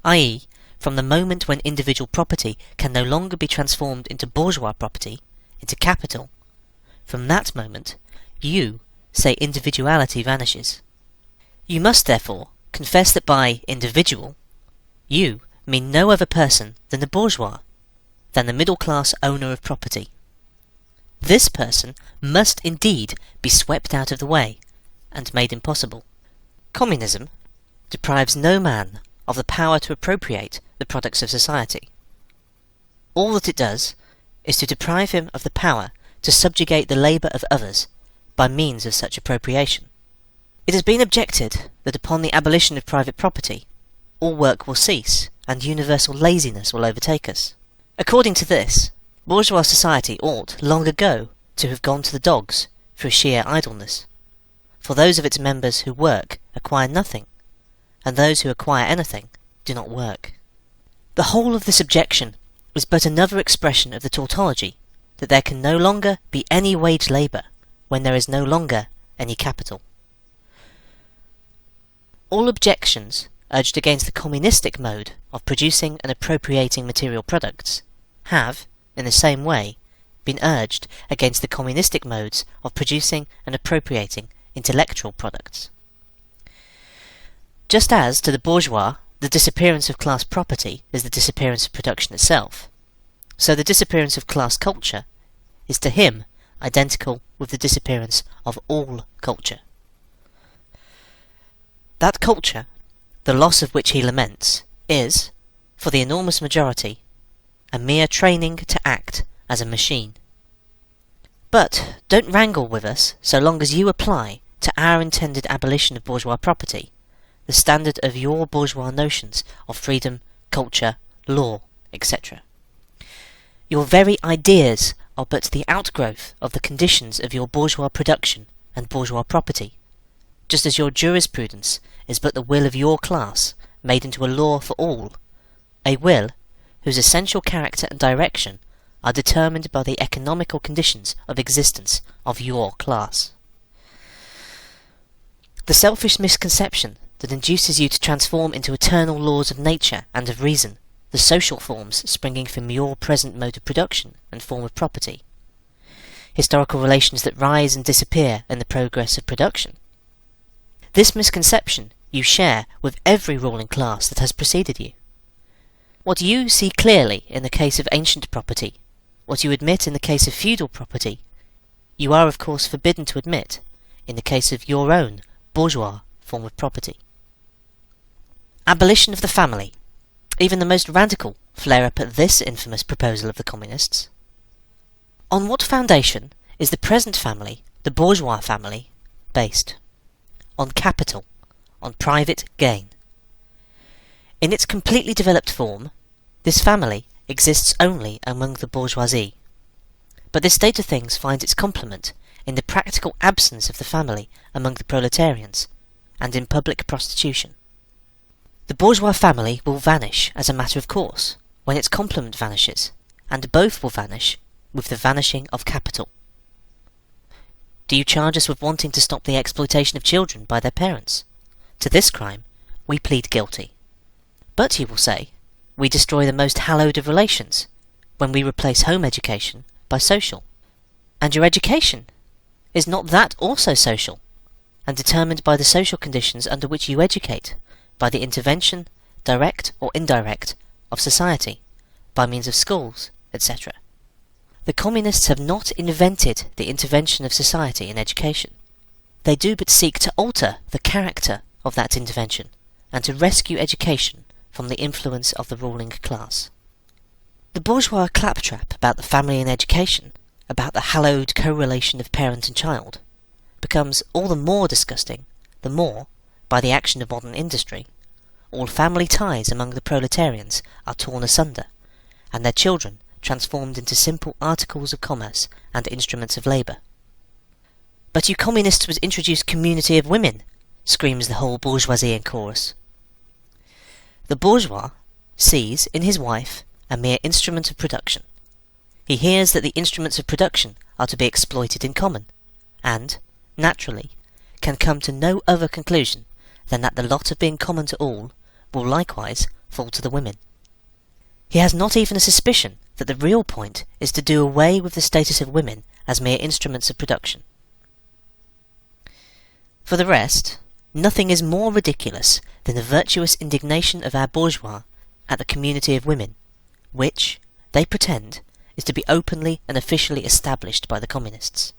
i.e., from the moment when individual property can no longer be transformed into bourgeois property, into capital, from that moment, you say individuality vanishes. You must, therefore, confess that by individual, you mean no other person than the bourgeois, than the middle-class owner of property. This person must indeed be swept out of the way, and made impossible. Communism deprives no man of the power to appropriate the products of society. All that it does is to deprive him of the power to subjugate the labour of others by means of such appropriation. It has been objected that upon the abolition of private property, all work will cease, and universal laziness will overtake us. According to this, bourgeois society ought, long ago, to have gone to the dogs through sheer idleness. For those of its members who work acquire nothing, and those who acquire anything do not work. The whole of this objection is but another expression of the tautology that there can no longer be any wage labour when there is no longer any capital. All objections urged against the communistic mode of producing and appropriating material products have, in the same way, been urged against the communistic modes of producing and appropriating intellectual products. Just as to the bourgeois the disappearance of class property is the disappearance of production itself, so the disappearance of class culture is to him identical with the disappearance of all culture. That culture, the loss of which he laments, is, for the enormous majority, a mere training to act as a machine. But don't wrangle with us so long as you apply to our intended abolition of bourgeois property the standard of your bourgeois notions of freedom, culture, law, etc. Your very ideas are but the outgrowth of the conditions of your bourgeois production and bourgeois property, just as your jurisprudence is but the will of your class made into a law for all, a will whose essential character and direction are determined by the economical conditions of existence of your class. The selfish misconception that induces you to transform into eternal laws of nature and of reason the social forms springing from your present mode of production and form of property, historical relations that rise and disappear in the progress of production. This misconception you share with every ruling class that has preceded you. What you see clearly in the case of ancient property, what you admit in the case of feudal property, you are of course forbidden to admit in the case of your own bourgeois form of property. Abolition of the family. Even the most radical flare up at this infamous proposal of the communists. On what foundation is the present family, the bourgeois family, based? On capital, on private gain. In its completely developed form, this family exists only among the bourgeoisie. But this state of things finds its complement in the practical absence of the family among the proletarians, and in public prostitution. The bourgeois family will vanish as a matter of course, when its complement vanishes, and both will vanish with the vanishing of capital. Do you charge us with wanting to stop the exploitation of children by their parents? To this crime, we plead guilty. But, you will say, we destroy the most hallowed of relations, when we replace home education by social. And your education, is not that also social, and determined by the social conditions under which you educate, by the intervention, direct or indirect, of society, by means of schools, etc. The communists have not invented the intervention of society in education. They do but seek to alter the character of that intervention, and to rescue education from the influence of the ruling class. The bourgeois claptrap about the family and education, about the hallowed correlation of parent and child, becomes all the more disgusting, the more, by the action of modern industry, all family ties among the proletarians are torn asunder, and their children transformed into simple articles of commerce and instruments of labour. But you communists would introduce community of women, screams the whole bourgeoisie in chorus. The bourgeois sees in his wife a mere instrument of production. He hears that the instruments of production are to be exploited in common, and, naturally, can come to no other conclusion than that the lot of being common to all will likewise fall to the women. He has not even a suspicion that the real point is to do away with the status of women as mere instruments of production. For the rest, nothing is more ridiculous than the virtuous indignation of our bourgeois at the community of women, which, they pretend, is to be openly and officially established by the communists.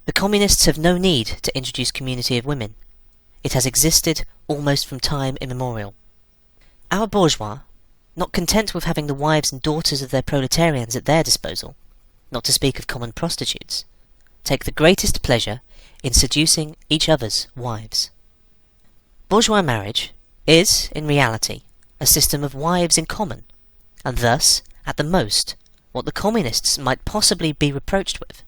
The communists have no need to introduce community of women. It has existed almost from time immemorial. Our bourgeois, not content with having the wives and daughters of their proletarians at their disposal, not to speak of common prostitutes, take the greatest pleasure in seducing each other's wives. Bourgeois marriage is, in reality, a system of wives in common, and thus, at the most, what the communists might possibly be reproached with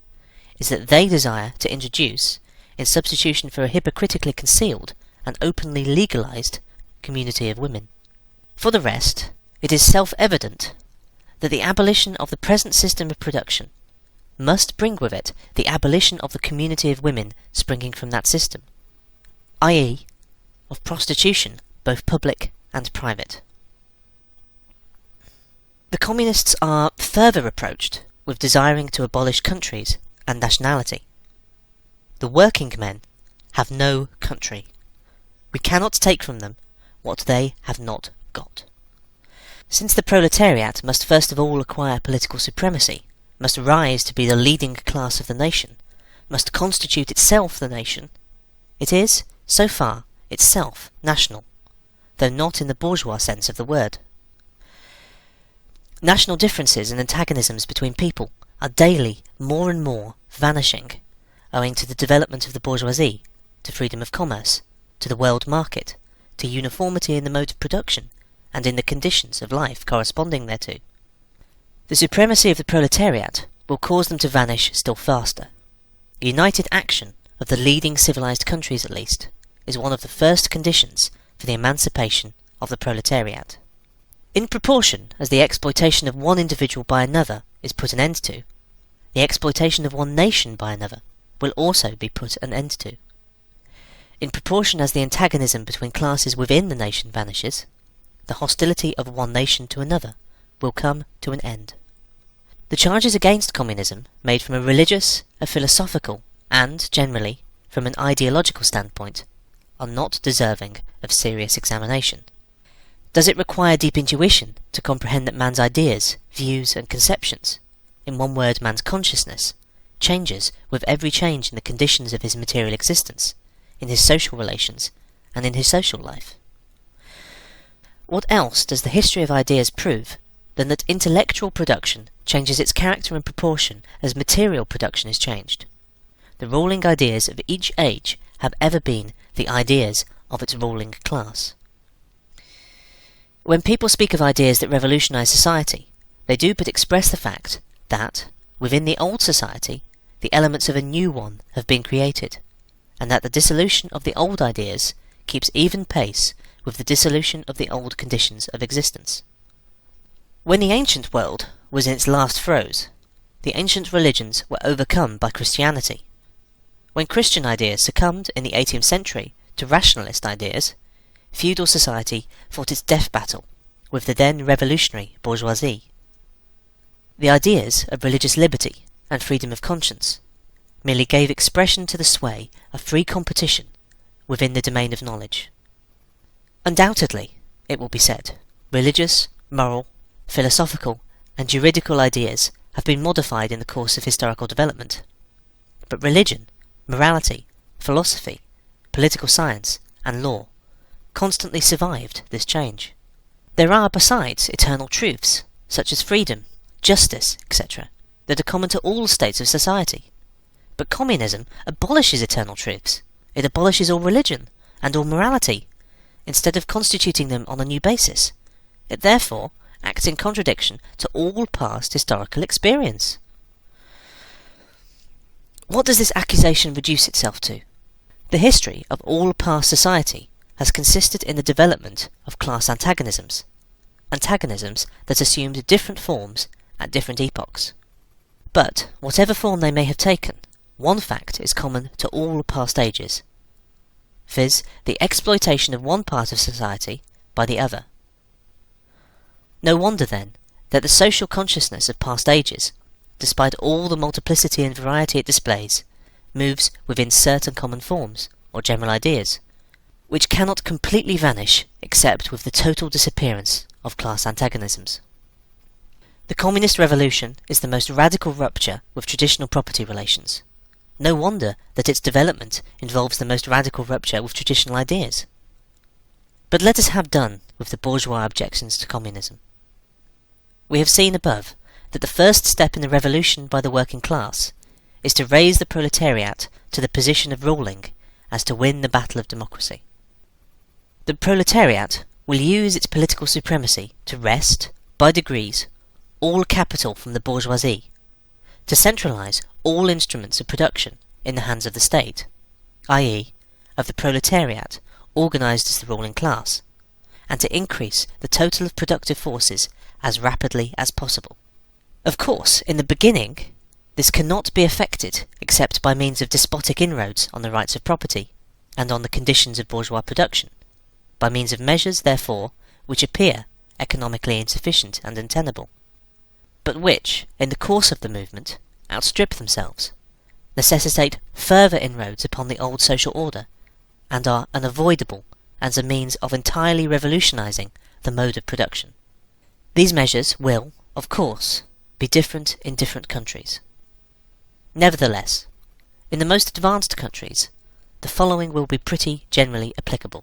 is that they desire to introduce, in substitution for a hypocritically concealed and openly legalized community of women. For the rest, it is self-evident that the abolition of the present system of production must bring with it the abolition of the community of women springing from that system, i.e., of prostitution, both public and private. The communists are further reproached with desiring to abolish countries and nationality. The working men have no country. We cannot take from them what they have not got. Since the proletariat must first of all acquire political supremacy, must rise to be the leading class of the nation, must constitute itself the nation, it is, so far, itself national, though not in the bourgeois sense of the word. National differences and antagonisms between people are daily more and more vanishing, owing to the development of the bourgeoisie, to freedom of commerce, to the world market, to uniformity in the mode of production, and in the conditions of life corresponding thereto. The supremacy of the proletariat will cause them to vanish still faster. United action of the leading civilized countries, at least, is one of the first conditions for the emancipation of the proletariat. In proportion as the exploitation of one individual by another is put an end to, the exploitation of one nation by another will also be put an end to. In proportion as the antagonism between classes within the nation vanishes, the hostility of one nation to another will come to an end. The charges against communism, made from a religious, a philosophical, and, generally, from an ideological standpoint, are not deserving of serious examination. Does it require deep intuition to comprehend that man's ideas, views, and conceptions, in one word man's consciousness, changes with every change in the conditions of his material existence, in his social relations, and in his social life? What else does the history of ideas prove than that intellectual production changes its character and proportion as material production is changed? The ruling ideas of each age have ever been the ideas of its ruling class. When people speak of ideas that revolutionize society, they do but express the fact that, within the old society, the elements of a new one have been created, and that the dissolution of the old ideas keeps even pace with the dissolution of the old conditions of existence. When the ancient world was in its last throes, the ancient religions were overcome by Christianity. When Christian ideas succumbed in the 18th century to rationalist ideas, feudal society fought its death battle with the then revolutionary bourgeoisie. The ideas of religious liberty and freedom of conscience merely gave expression to the sway of free competition within the domain of knowledge. Undoubtedly, it will be said, religious, moral, philosophical, and juridical ideas have been modified in the course of historical development. But religion, morality, philosophy, political science, and law constantly survived this change. There are, besides, eternal truths, such as freedom, justice, etc., that are common to all states of society. But communism abolishes eternal truths. It abolishes all religion and all morality, instead of constituting them on a new basis. It therefore acts in contradiction to all past historical experience. What does this accusation reduce itself to? The history of all past society has consisted in the development of class antagonisms, antagonisms that assumed different forms at different epochs. But, whatever form they may have taken, one fact is common to all past ages, viz., the exploitation of one part of society by the other. No wonder, then, that the social consciousness of past ages, despite all the multiplicity and variety it displays, moves within certain common forms, or general ideas, which cannot completely vanish except with the total disappearance of class antagonisms. The communist revolution is the most radical rupture with traditional property relations. No wonder that its development involves the most radical rupture with traditional ideas. But let us have done with the bourgeois objections to communism. We have seen above that the first step in the revolution by the working class is to raise the proletariat to the position of ruling as to win the battle of democracy. The proletariat will use its political supremacy to wrest, by degrees, all capital from the bourgeoisie, to centralise all instruments of production in the hands of the state, i.e., of the proletariat organised as the ruling class, and to increase the total of productive forces as rapidly as possible. Of course, in the beginning, this cannot be effected except by means of despotic inroads on the rights of property and on the conditions of bourgeois production, by means of measures, therefore, which appear economically insufficient and untenable, but which, in the course of the movement, outstrip themselves, necessitate further inroads upon the old social order, and are unavoidable as a means of entirely revolutionising the mode of production. These measures will, of course, be different in different countries. Nevertheless, in the most advanced countries, the following will be pretty generally applicable.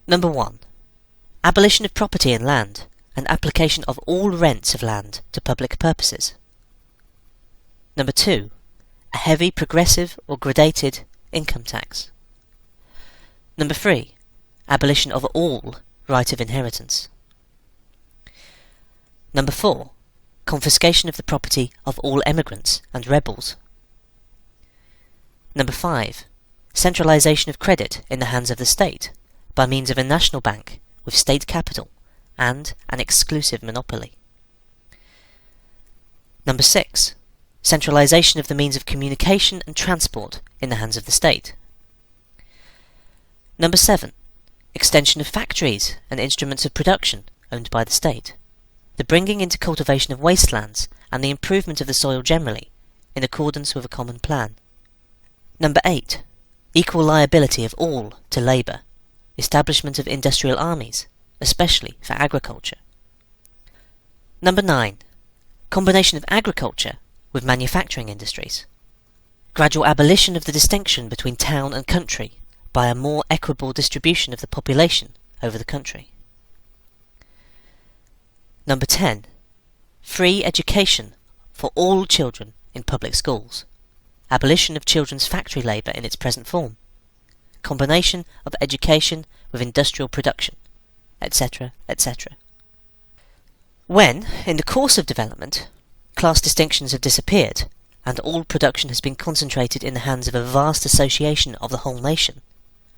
Number 1. Abolition of property in land, and application of all rents of land to public purposes. Number 2. A heavy progressive or gradated income tax. Number 3. Abolition of all right of inheritance. Number 4. Confiscation of the property of all emigrants and rebels. Number 5. Centralisation of credit in the hands of the state, by means of a national bank with state capital and an exclusive monopoly. Number 6. Centralisation of the means of communication and transport in the hands of the state. Number 7. Extension of factories and instruments of production owned by the state. The bringing into cultivation of wastelands and the improvement of the soil generally, in accordance with a common plan. Number 8. Equal liability of all to labour. Establishment of industrial armies, especially for agriculture. Number 9. Combination of agriculture with manufacturing industries. Gradual abolition of the distinction between town and country by a more equitable distribution of the population over the country. Number 10. Free education for all children in public schools. Abolition of children's factory labour in its present form. Combination of education with industrial production, etc., etc. When, in the course of development, class distinctions have disappeared, and all production has been concentrated in the hands of a vast association of the whole nation,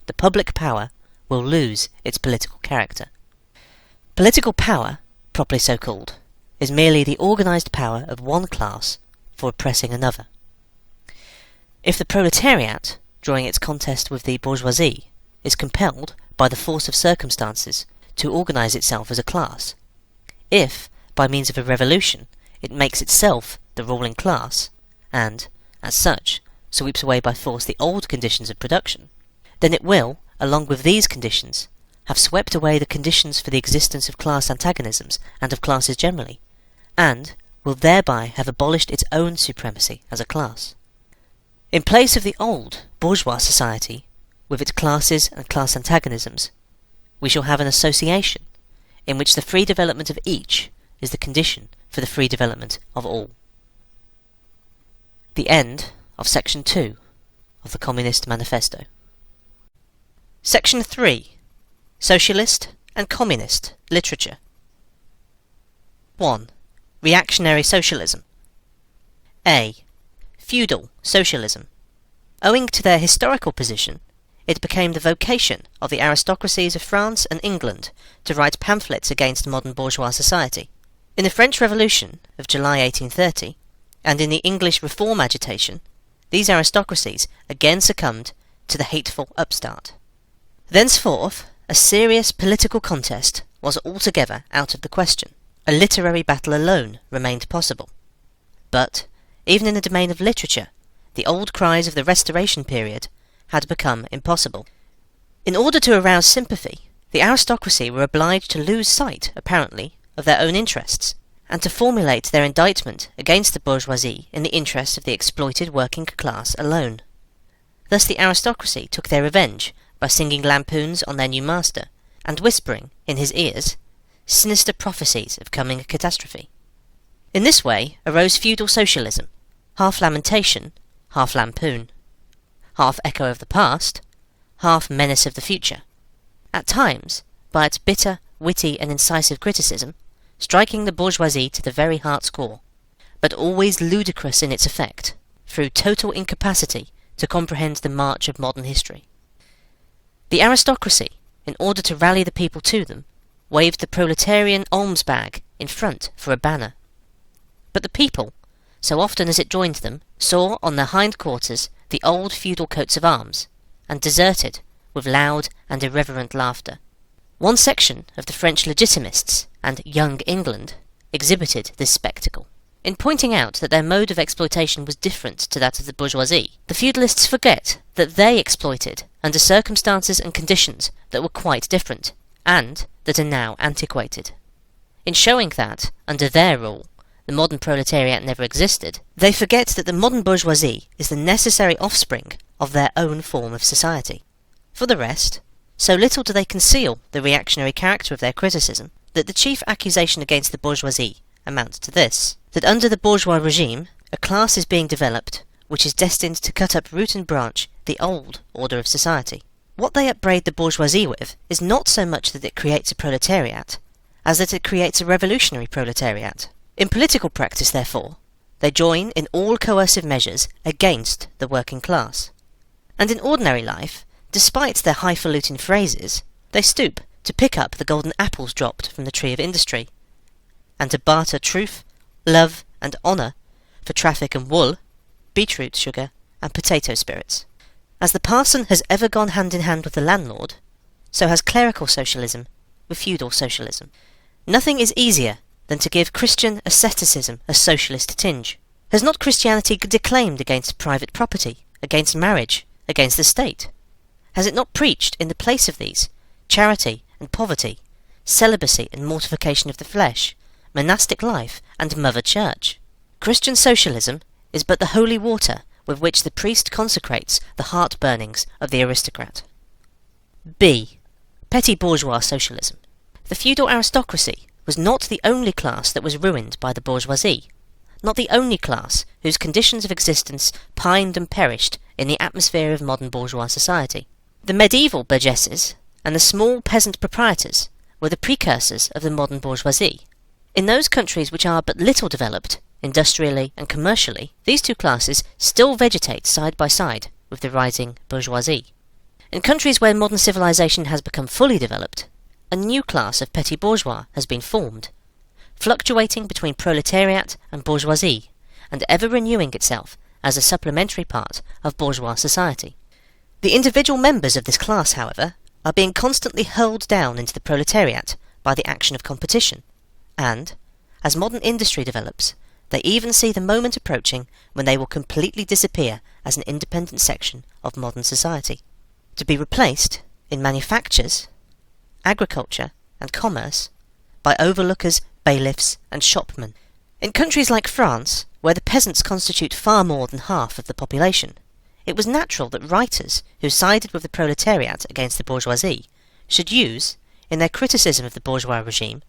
the public power will lose its political character. Political power, properly so called, is merely the organised power of one class for oppressing another. If the proletariat, during its contest with the bourgeoisie, is compelled, by the force of circumstances, to organise itself as a class, if, by means of a revolution, it makes itself the ruling class, and, as such, sweeps away by force the old conditions of production, then it will, along with these conditions, have swept away the conditions for the existence of class antagonisms and of classes generally, and will thereby have abolished its own supremacy as a class. In place of the old bourgeois society, with its classes and class antagonisms, we shall have an association, in which the free development of each is the condition for the free development of all. The end of Section 2 of the Communist Manifesto. Section 3. Socialist and Communist Literature. 1. Reactionary Socialism. A. Feudal Socialism. Owing to their historical position, it became the vocation of the aristocracies of France and England to write pamphlets against modern bourgeois society. In the French Revolution of July 1830, and in the English Reform agitation, these aristocracies again succumbed to the hateful upstart. Thenceforth, a serious political contest was altogether out of the question. A literary battle alone remained possible. But, even in the domain of literature, the old cries of the Restoration period had become impossible. In order to arouse sympathy, the aristocracy were obliged to lose sight, apparently, of their own interests, and to formulate their indictment against the bourgeoisie in the interests of the exploited working class alone. Thus the aristocracy took their revenge by singing lampoons on their new master, and whispering, in his ears, sinister prophecies of coming catastrophe. In this way arose feudal socialism, half lamentation, half lampoon, half echo of the past, half menace of the future, at times, by its bitter, witty and incisive criticism, striking the bourgeoisie to the very heart's core, but always ludicrous in its effect, through total incapacity to comprehend the march of modern history. The aristocracy, in order to rally the people to them, waved the proletarian alms bag in front for a banner. But the people, so often as it joined them, saw on their hindquarters the old feudal coats of arms, and deserted with loud and irreverent laughter. One section of the French legitimists and Young England exhibited this spectacle. In pointing out that their mode of exploitation was different to that of the bourgeoisie, the feudalists forget that they exploited under circumstances and conditions that were quite different, and that are now antiquated. In showing that, under their rule, the modern proletariat never existed, they forget that the modern bourgeoisie is the necessary offspring of their own form of society. For the rest, so little do they conceal the reactionary character of their criticism, that the chief accusation against the bourgeoisie amounts to this: that under the bourgeois regime, a class is being developed which is destined to cut up root and branch the old order of society. What they upbraid the bourgeoisie with is not so much that it creates a proletariat, as that it creates a revolutionary proletariat. In political practice, therefore, they join in all coercive measures against the working class. And in ordinary life, despite their highfalutin phrases, they stoop to pick up the golden apples dropped from the tree of industry, and to barter truth, love, and honour for traffic and wool, beetroot sugar, and potato spirits. As the parson has ever gone hand in hand with the landlord, so has clerical socialism with feudal socialism. Nothing is easier than to give Christian asceticism a socialist tinge. Has not Christianity declaimed against private property, against marriage, against the state? Has it not preached, in the place of these, charity and poverty, celibacy and mortification of the flesh, monastic life and mother church? Christian socialism is but the holy water with which the priest consecrates the heart-burnings of the aristocrat. B. Petty bourgeois socialism. The feudal aristocracy was not the only class that was ruined by the bourgeoisie, not the only class whose conditions of existence pined and perished in the atmosphere of modern bourgeois society. The medieval burgesses and the small peasant proprietors were the precursors of the modern bourgeoisie. In those countries which are but little developed, industrially and commercially, these two classes still vegetate side by side with the rising bourgeoisie. In countries where modern civilization has become fully developed, a new class of petty bourgeois has been formed, fluctuating between proletariat and bourgeoisie, and ever renewing itself as a supplementary part of bourgeois society. The individual members of this class, however, are being constantly hurled down into the proletariat by the action of competition, and, as modern industry develops, they even see the moment approaching when they will completely disappear as an independent section of modern society, to be replaced, in manufactures, agriculture, and commerce, by overlookers, bailiffs, and shopmen. In countries like France, where the peasants constitute far more than half of the population, it was natural that writers who sided with the proletariat against the bourgeoisie should use, in their criticism of the bourgeois regime,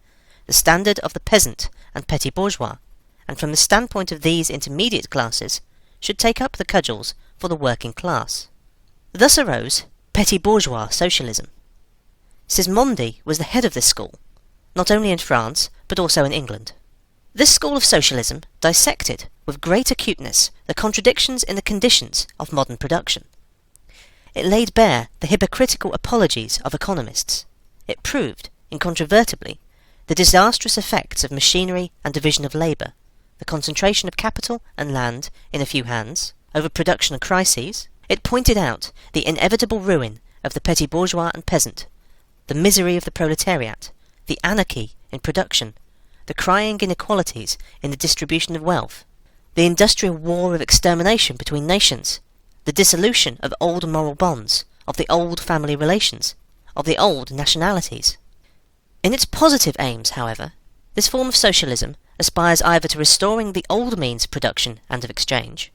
the standard of the peasant and petty bourgeois, and from the standpoint of these intermediate classes, should take up the cudgels for the working class. Thus arose petty bourgeois socialism. Sismondi was the head of this school, not only in France, but also in England. This school of socialism dissected with great acuteness the contradictions in the conditions of modern production. It laid bare the hypocritical apologies of economists. It proved, incontrovertibly, the disastrous effects of machinery and division of labour, the concentration of capital and land in a few hands, overproduction and crises. It pointed out the inevitable ruin of the petty bourgeois and peasant, the misery of the proletariat, the anarchy in production, the crying inequalities in the distribution of wealth, the industrial war of extermination between nations, the dissolution of old moral bonds, of the old family relations, of the old nationalities. In its positive aims, however, this form of socialism aspires either to restoring the old means of production and of exchange,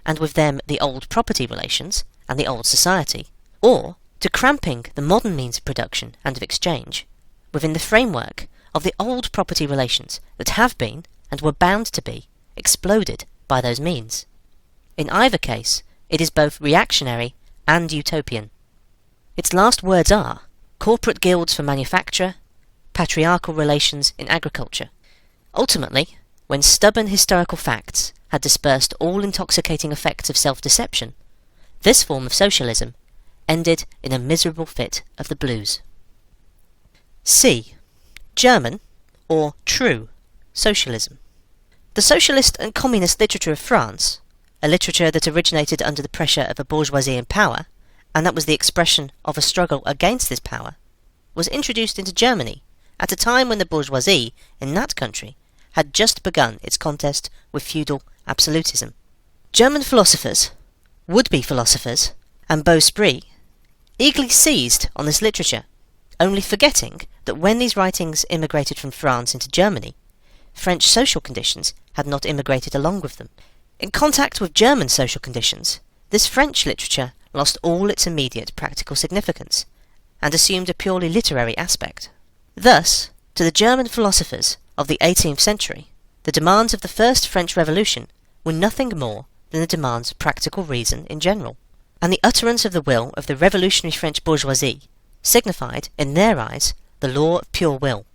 and with them the old property relations and the old society, or to cramping the modern means of production and of exchange within the framework of the old property relations that have been, and were bound to be, exploded by those means. In either case, it is both reactionary and utopian. Its last words are corporate guilds for manufacture, patriarchal relations in agriculture. Ultimately, when stubborn historical facts had dispersed all intoxicating effects of self-deception, this form of socialism ended in a miserable fit of the blues. C. German, or true, socialism. The socialist and communist literature of France, a literature that originated under the pressure of a bourgeoisie in power, and that was the expression of a struggle against this power, was introduced into Germany at a time when the bourgeoisie in that country had just begun its contest with feudal absolutism. German philosophers, would-be philosophers, and beaux esprits eagerly seized on this literature, only forgetting that when these writings immigrated from France into Germany, French social conditions had not immigrated along with them. In contact with German social conditions, this French literature lost all its immediate practical significance, and assumed a purely literary aspect. Thus, to the German philosophers of the 18th century, the demands of the First French Revolution were nothing more than the demands of practical reason in general, and the utterance of the will of the revolutionary French bourgeoisie signified, in their eyes, the law of pure will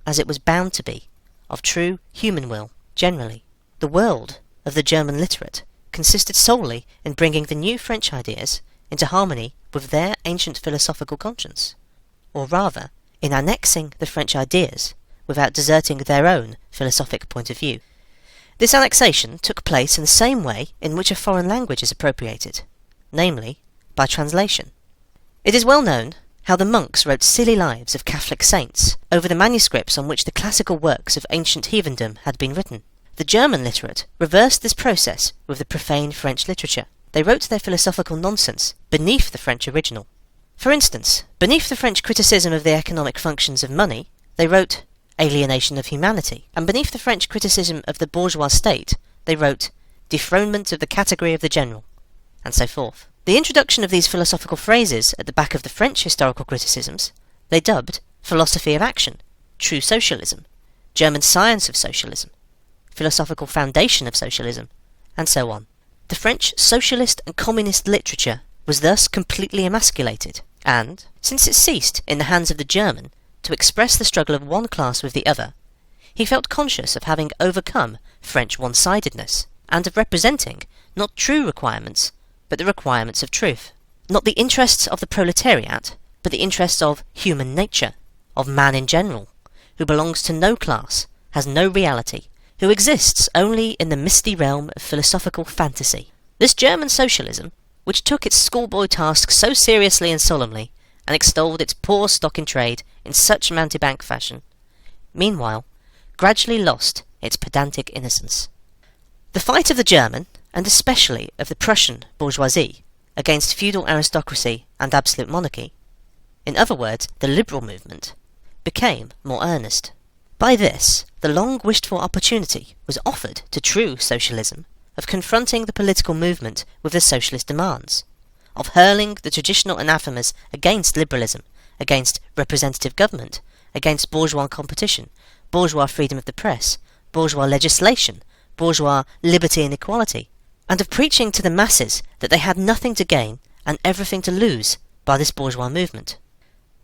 as it was bound to be, of true human will generally. The world of the German literate consisted solely in bringing the new French ideas into harmony with their ancient philosophical conscience, or rather, in annexing the French ideas without deserting their own philosophic point of view. This annexation took place in the same way in which a foreign language is appropriated, namely, by translation. It is well known how the monks wrote silly lives of Catholic saints over the manuscripts on which the classical works of ancient heathendom had been written. The German literate reversed this process with the profane French literature. They wrote their philosophical nonsense beneath the French original. For instance, beneath the French criticism of the economic functions of money, they wrote Alienation of humanity, and beneath the French criticism of the bourgeois state, they wrote Dethronement of the category of the general, and so forth. The introduction of these philosophical phrases at the back of the French historical criticisms, they dubbed philosophy of action, true socialism, German science of socialism, philosophical foundation of socialism, and so on. The French socialist and communist literature was thus completely emasculated, and, since it ceased in the hands of the German to express the struggle of one class with the other, he felt conscious of having overcome French one-sidedness, and of representing not true requirements, but the requirements of truth. Not the interests of the proletariat, but the interests of human nature, of man in general, who belongs to no class, has no reality, who exists only in the misty realm of philosophical fantasy. This German socialism, which took its schoolboy task so seriously and solemnly, and extolled its poor stock in trade in such mountebank fashion, meanwhile gradually lost its pedantic innocence. The fight of the German, and especially of the Prussian bourgeoisie, against feudal aristocracy and absolute monarchy, in other words, the liberal movement, became more earnest. By this, the long-wished-for opportunity was offered to true socialism of confronting the political movement with the socialist demands, of hurling the traditional anathemas against liberalism, against representative government, against bourgeois competition, bourgeois freedom of the press, bourgeois legislation, bourgeois liberty and equality, and of preaching to the masses that they had nothing to gain and everything to lose by this bourgeois movement.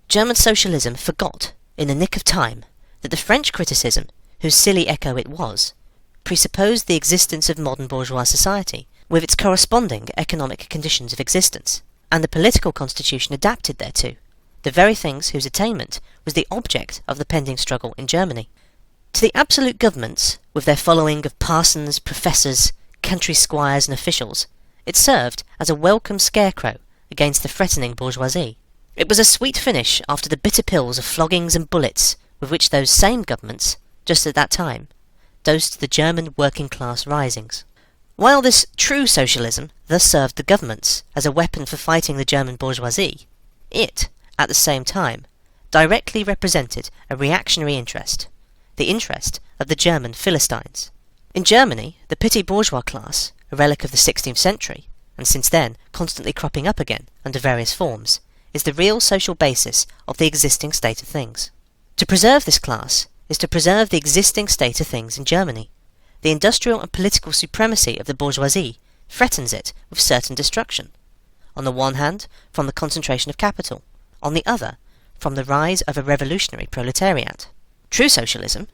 German socialism forgot, in the nick of time, that the French criticism, whose silly echo it was, presupposed the existence of modern bourgeois society, with its corresponding economic conditions of existence, and the political constitution adapted thereto, the very things whose attainment was the object of the pending struggle in Germany. To the absolute governments, with their following of parsons, professors, country squires and officials, it served as a welcome scarecrow against the threatening bourgeoisie. It was a sweet finish after the bitter pills of floggings and bullets with which those same governments, just at that time, dosed the German working-class risings. While this true socialism thus served the governments as a weapon for fighting the German bourgeoisie, it, at the same time, directly represented a reactionary interest, the interest of the German Philistines. In Germany, the petty bourgeois class, a relic of the 16th century, and since then constantly cropping up again under various forms, is the real social basis of the existing state of things. To preserve this class is to preserve the existing state of things in Germany. the industrial and political supremacy of the bourgeoisie threatens it with certain destruction. On the one hand, from the concentration of capital, on the other, from the rise of a revolutionary proletariat. True socialism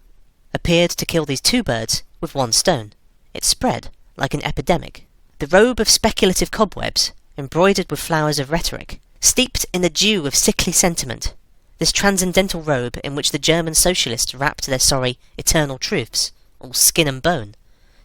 appeared to kill these two birds with one stone. It spread like an epidemic. The robe of speculative cobwebs, embroidered with flowers of rhetoric, steeped in the dew of sickly sentiment, this transcendental robe in which the German socialists wrapped their sorry, eternal truths, all skin and bone,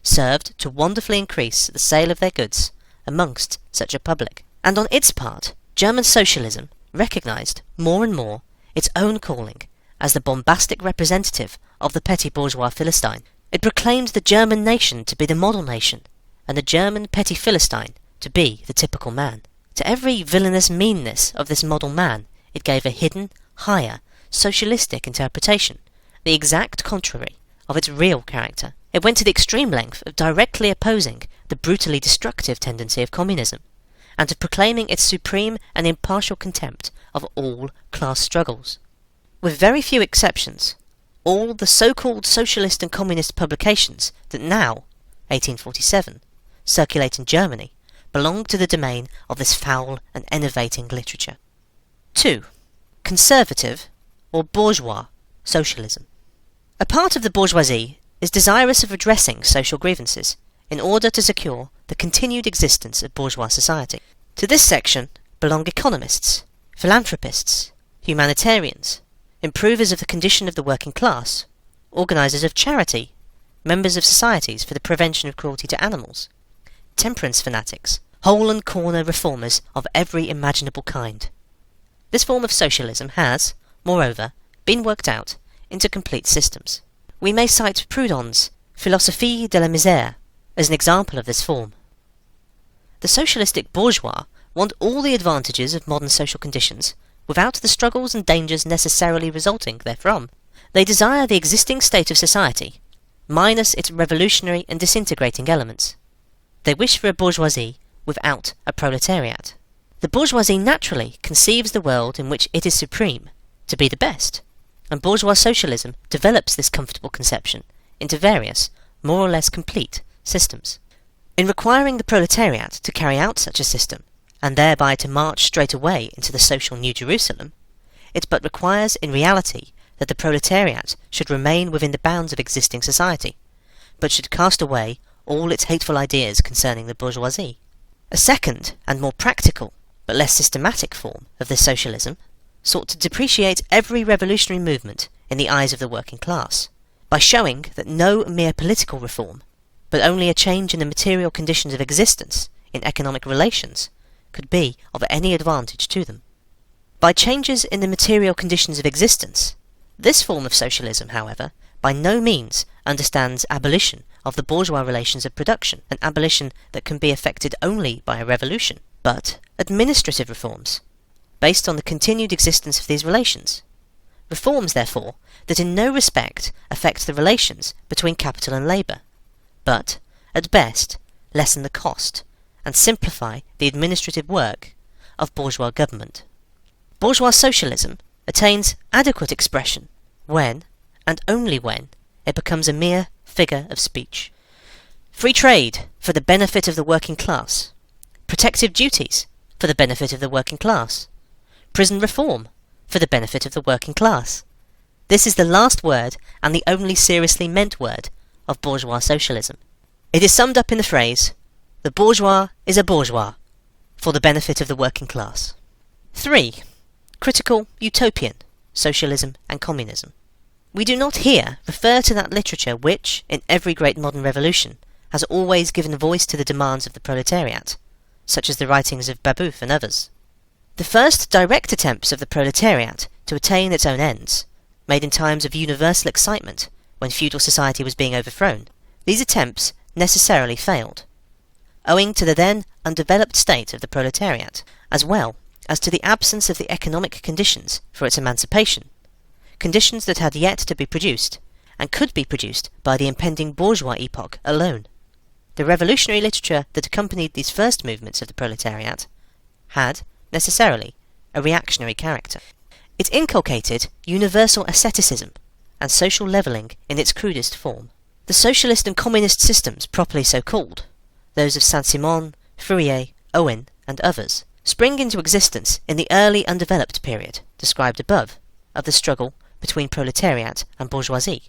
served to wonderfully increase the sale of their goods amongst such a public. And on its part, German socialism recognised more and more its own calling as the bombastic representative of the petty bourgeois Philistine. It proclaimed the German nation to be the model nation, and the German petty Philistine to be the typical man. To every villainous meanness of this model man, it gave a hidden, higher, socialistic interpretation, the exact contrary of its real character. It went to the extreme length of directly opposing the brutally destructive tendency of communism, and of proclaiming its supreme and impartial contempt of all class struggles. With very few exceptions, all the so-called socialist and communist publications that now, 1847, circulate in Germany belong to the domain of this foul and enervating literature. 2. Conservative or bourgeois socialism. A part of the bourgeoisie is desirous of redressing social grievances in order to secure the continued existence of bourgeois society. To this section belong economists, philanthropists, humanitarians, improvers of the condition of the working class, organisers of charity, members of societies for the prevention of cruelty to animals, temperance fanatics, hole and corner reformers of every imaginable kind. This form of socialism has, moreover, been worked out into complete systems. We may cite Proudhon's Philosophie de la Misère as an example of this form. The socialistic bourgeois want all the advantages of modern social conditions without the struggles and dangers necessarily resulting therefrom. They desire the existing state of society, minus its revolutionary and disintegrating elements. They wish for a bourgeoisie without a proletariat. The bourgeoisie naturally conceives the world in which it is supreme to be the best, and bourgeois socialism develops this comfortable conception into various, more or less complete, systems. In requiring the proletariat to carry out such a system, and thereby to march straight away into the social New Jerusalem, it but requires in reality that the proletariat should remain within the bounds of existing society, but should cast away all its hateful ideas concerning the bourgeoisie. A second and more practical, but less systematic form of this socialism sought to depreciate every revolutionary movement in the eyes of the working class, by showing that no mere political reform, but only a change in the material conditions of existence in economic relations, could be of any advantage to them. By changes in the material conditions of existence, this form of socialism, however, by no means understands abolition of the bourgeois relations of production, an abolition that can be effected only by a revolution, but administrative reforms, based on the continued existence of these relations. Reforms, therefore, that in no respect affect the relations between capital and labour, but, at best, lessen the cost and simplify the administrative work of bourgeois government. Bourgeois socialism attains adequate expression when, and only when, it becomes a mere figure of speech. Free trade for the benefit of the working class, protective duties for the benefit of the working class, prison reform for the benefit of the working class. This is the last word and the only seriously meant word of bourgeois socialism. It is summed up in the phrase, "The bourgeois is a bourgeois for the benefit of the working class." 3. Critical utopian socialism and communism. We do not here refer to that literature which, in every great modern revolution, has always given voice to the demands of the proletariat, such as the writings of Babeuf and others. The first direct attempts of the proletariat to attain its own ends, made in times of universal excitement, when feudal society was being overthrown, these attempts necessarily failed, owing to the then undeveloped state of the proletariat, as well as to the absence of the economic conditions for its emancipation, conditions that had yet to be produced, and could be produced by the impending bourgeois epoch alone. The revolutionary literature that accompanied these first movements of the proletariat had, necessarily, a reactionary character. It inculcated universal asceticism and social levelling in its crudest form. The socialist and communist systems properly so called, those of Saint-Simon, Fourier, Owen, and others, spring into existence in the early undeveloped period, described above, of the struggle between proletariat and bourgeoisie.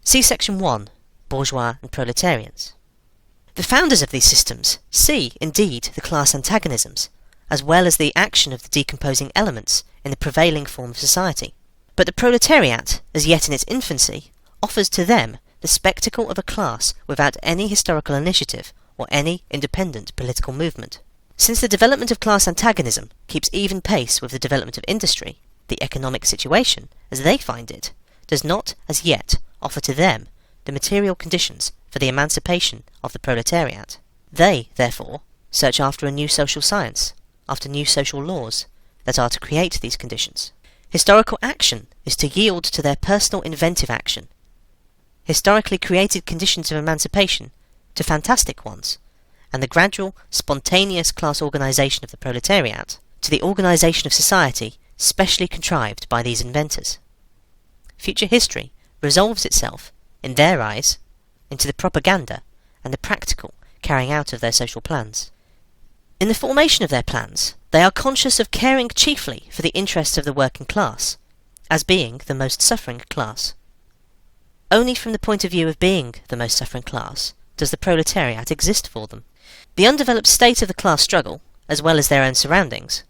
See section 1, Bourgeois and Proletarians. The founders of these systems see, indeed, the class antagonisms, as well as the action of the decomposing elements in the prevailing form of society. But the proletariat, as yet in its infancy, offers to them the spectacle of a class without any historical initiative or any independent political movement. Since the development of class antagonism keeps even pace with the development of industry, the economic situation, as they find it, does not as yet offer to them the material conditions for the emancipation of the proletariat. They, therefore, search after a new social science, after new social laws, that are to create these conditions. Historical action is to yield to their personal inventive action, historically created conditions of emancipation to fantastic ones, and the gradual, spontaneous class organisation of the proletariat to the organisation of society specially contrived by these inventors. Future history resolves itself, in their eyes, into the propaganda and the practical carrying out of their social plans. In the formation of their plans, they are conscious of caring chiefly for the interests of the working class, as being the most suffering class. Only from the point of view of being the most suffering class does the proletariat exist for them. The undeveloped state of the class struggle, as well as their own surroundings,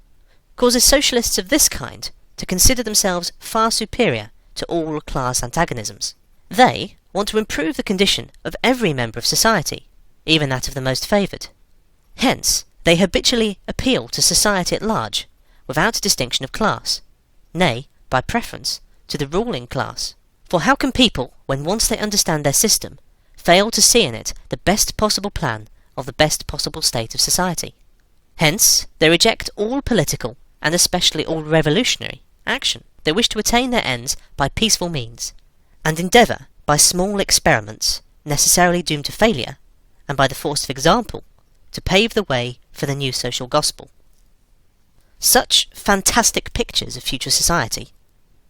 causes socialists of this kind to consider themselves far superior to all class antagonisms. They want to improve the condition of every member of society, even that of the most favoured. Hence, they habitually appeal to society at large, without distinction of class, nay, by preference, to the ruling class. For how can people, when once they understand their system, fail to see in it the best possible plan of the best possible state of society? Hence, they reject all political, and especially all revolutionary, action. They wish to attain their ends by peaceful means, and endeavour, by small experiments, necessarily doomed to failure, and by the force of example, to pave the way for the new social gospel. Such fantastic pictures of future society,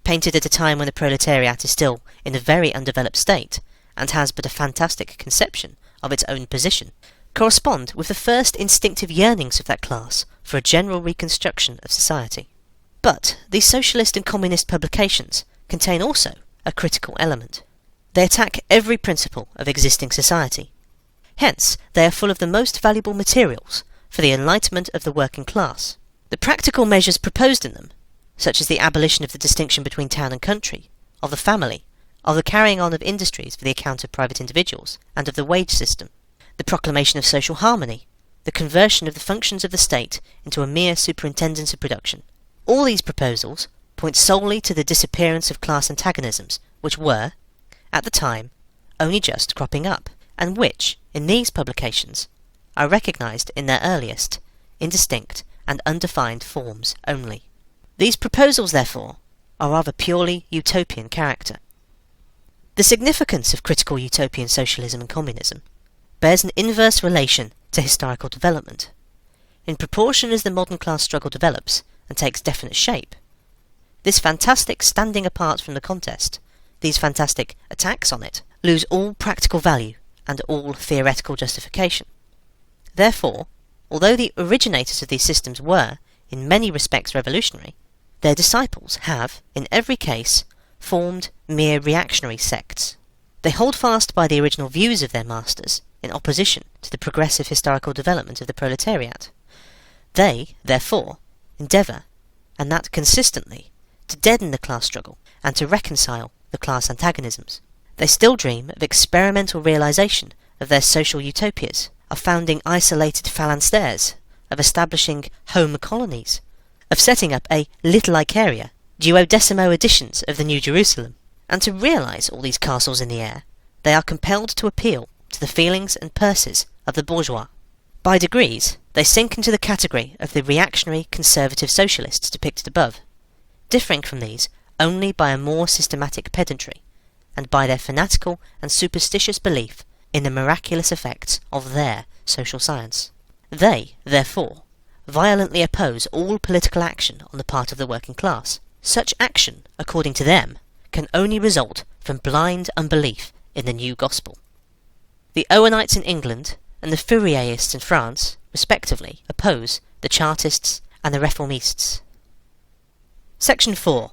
painted at a time when the proletariat is still in a very undeveloped state, and has but a fantastic conception of its own position, correspond with the first instinctive yearnings of that class for a general reconstruction of society. But these socialist and communist publications contain also a critical element. They attack every principle of existing society. Hence, they are full of the most valuable materials for the enlightenment of the working class. The practical measures proposed in them, such as the abolition of the distinction between town and country, of the family, of the carrying on of industries for the account of private individuals, and of the wage system, the proclamation of social harmony, the conversion of the functions of the state into a mere superintendence of production. All these proposals point solely to the disappearance of class antagonisms, which were, at the time, only just cropping up, and which, in these publications, are recognised in their earliest, indistinct, and undefined forms only. These proposals, therefore, are of a purely utopian character. The significance of critical utopian socialism and communism bears an inverse relation to historical development. In proportion as the modern class struggle develops and takes definite shape, this fantastic standing apart from the contest, these fantastic attacks on it, lose all practical value and all theoretical justification. Therefore, although the originators of these systems were, in many respects, revolutionary, their disciples have, in every case, formed mere reactionary sects. They hold fast by the original views of their masters, in opposition to the progressive historical development of the proletariat. They, therefore, endeavour, and that consistently, to deaden the class struggle and to reconcile the class antagonisms. They still dream of experimental realisation of their social utopias, of founding isolated phalanstères, of establishing home colonies, of setting up a Little Icaria, duodecimo editions of the New Jerusalem. And to realise all these castles in the air, they are compelled to appeal to the feelings and purses of the bourgeois. By degrees, they sink into the category of the reactionary conservative socialists depicted above, differing from these only by a more systematic pedantry, and by their fanatical and superstitious belief in the miraculous effects of their social science. They, therefore, violently oppose all political action on the part of the working class. Such action, according to them, can only result from blind unbelief in the new gospel. The Owenites in England and the Fourierists in France, respectively, oppose the Chartists and the Reformists. Section 4.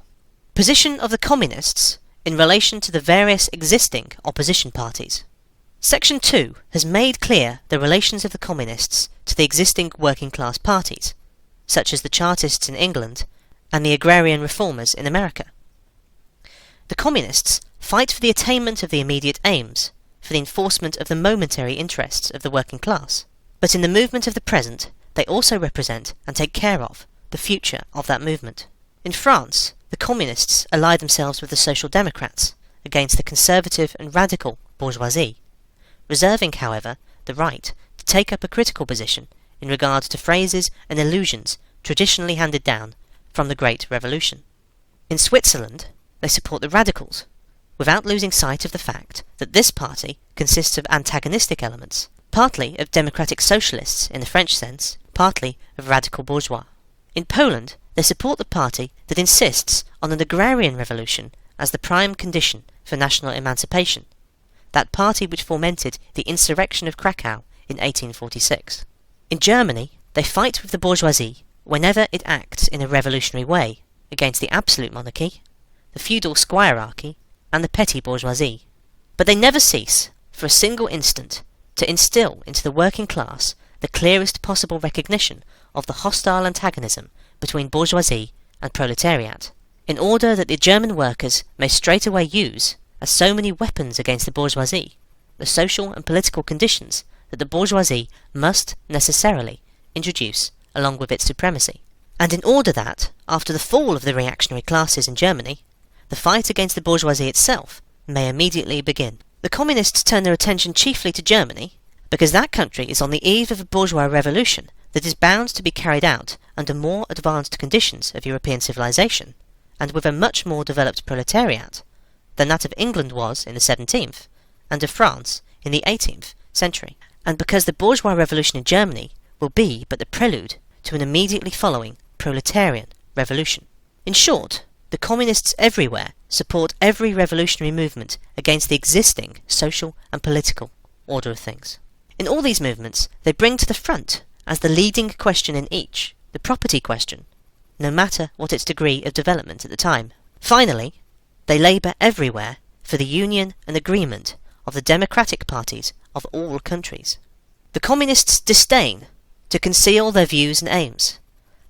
Position of the Communists in relation to the various existing opposition parties. Section 2 has made clear the relations of the Communists to the existing working class parties, such as the Chartists in England and the agrarian reformers in America. The Communists fight for the attainment of the immediate aims, for the enforcement of the momentary interests of the working class, but in the movement of the present they also represent and take care of the future of that movement. In France, the Communists ally themselves with the Social Democrats against the conservative and radical bourgeoisie, reserving, however, the right to take up a critical position in regard to phrases and allusions traditionally handed down from the Great Revolution. In Switzerland, they support the radicals, without losing sight of the fact that this party consists of antagonistic elements, partly of democratic socialists in the French sense, partly of radical bourgeois. In Poland, they support the party that insists on an agrarian revolution as the prime condition for national emancipation, that party which fomented the insurrection of Krakow in 1846. In Germany, they fight with the bourgeoisie whenever it acts in a revolutionary way against the absolute monarchy, the feudal squirearchy, and the petty bourgeoisie. But they never cease, for a single instant, to instill into the working class the clearest possible recognition of the hostile antagonism between bourgeoisie and proletariat, in order that the German workers may straightway use, as so many weapons against the bourgeoisie, the social and political conditions that the bourgeoisie must necessarily introduce along with its supremacy, and in order that, after the fall of the reactionary classes in Germany, the fight against the bourgeoisie itself may immediately begin. The Communists turn their attention chiefly to Germany, because that country is on the eve of a bourgeois revolution that is bound to be carried out under more advanced conditions of European civilization, and with a much more developed proletariat than that of England was in the 17th, and of France in the 18th century, and because the bourgeois revolution in Germany will be but the prelude to an immediately following proletarian revolution. In short, the Communists everywhere support every revolutionary movement against the existing social and political order of things. In all these movements, they bring to the front, as the leading question in each, the property question, no matter what its degree of development at the time. Finally, they labour everywhere for the union and agreement of the democratic parties of all countries. The Communists disdain to conceal their views and aims.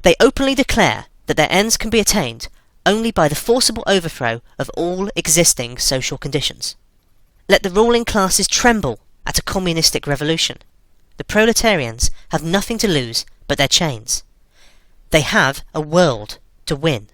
They openly declare that their ends can be attained only by the forcible overthrow of all existing social conditions. Let the ruling classes tremble at a communistic revolution. The proletarians have nothing to lose but their chains. They have a world to win.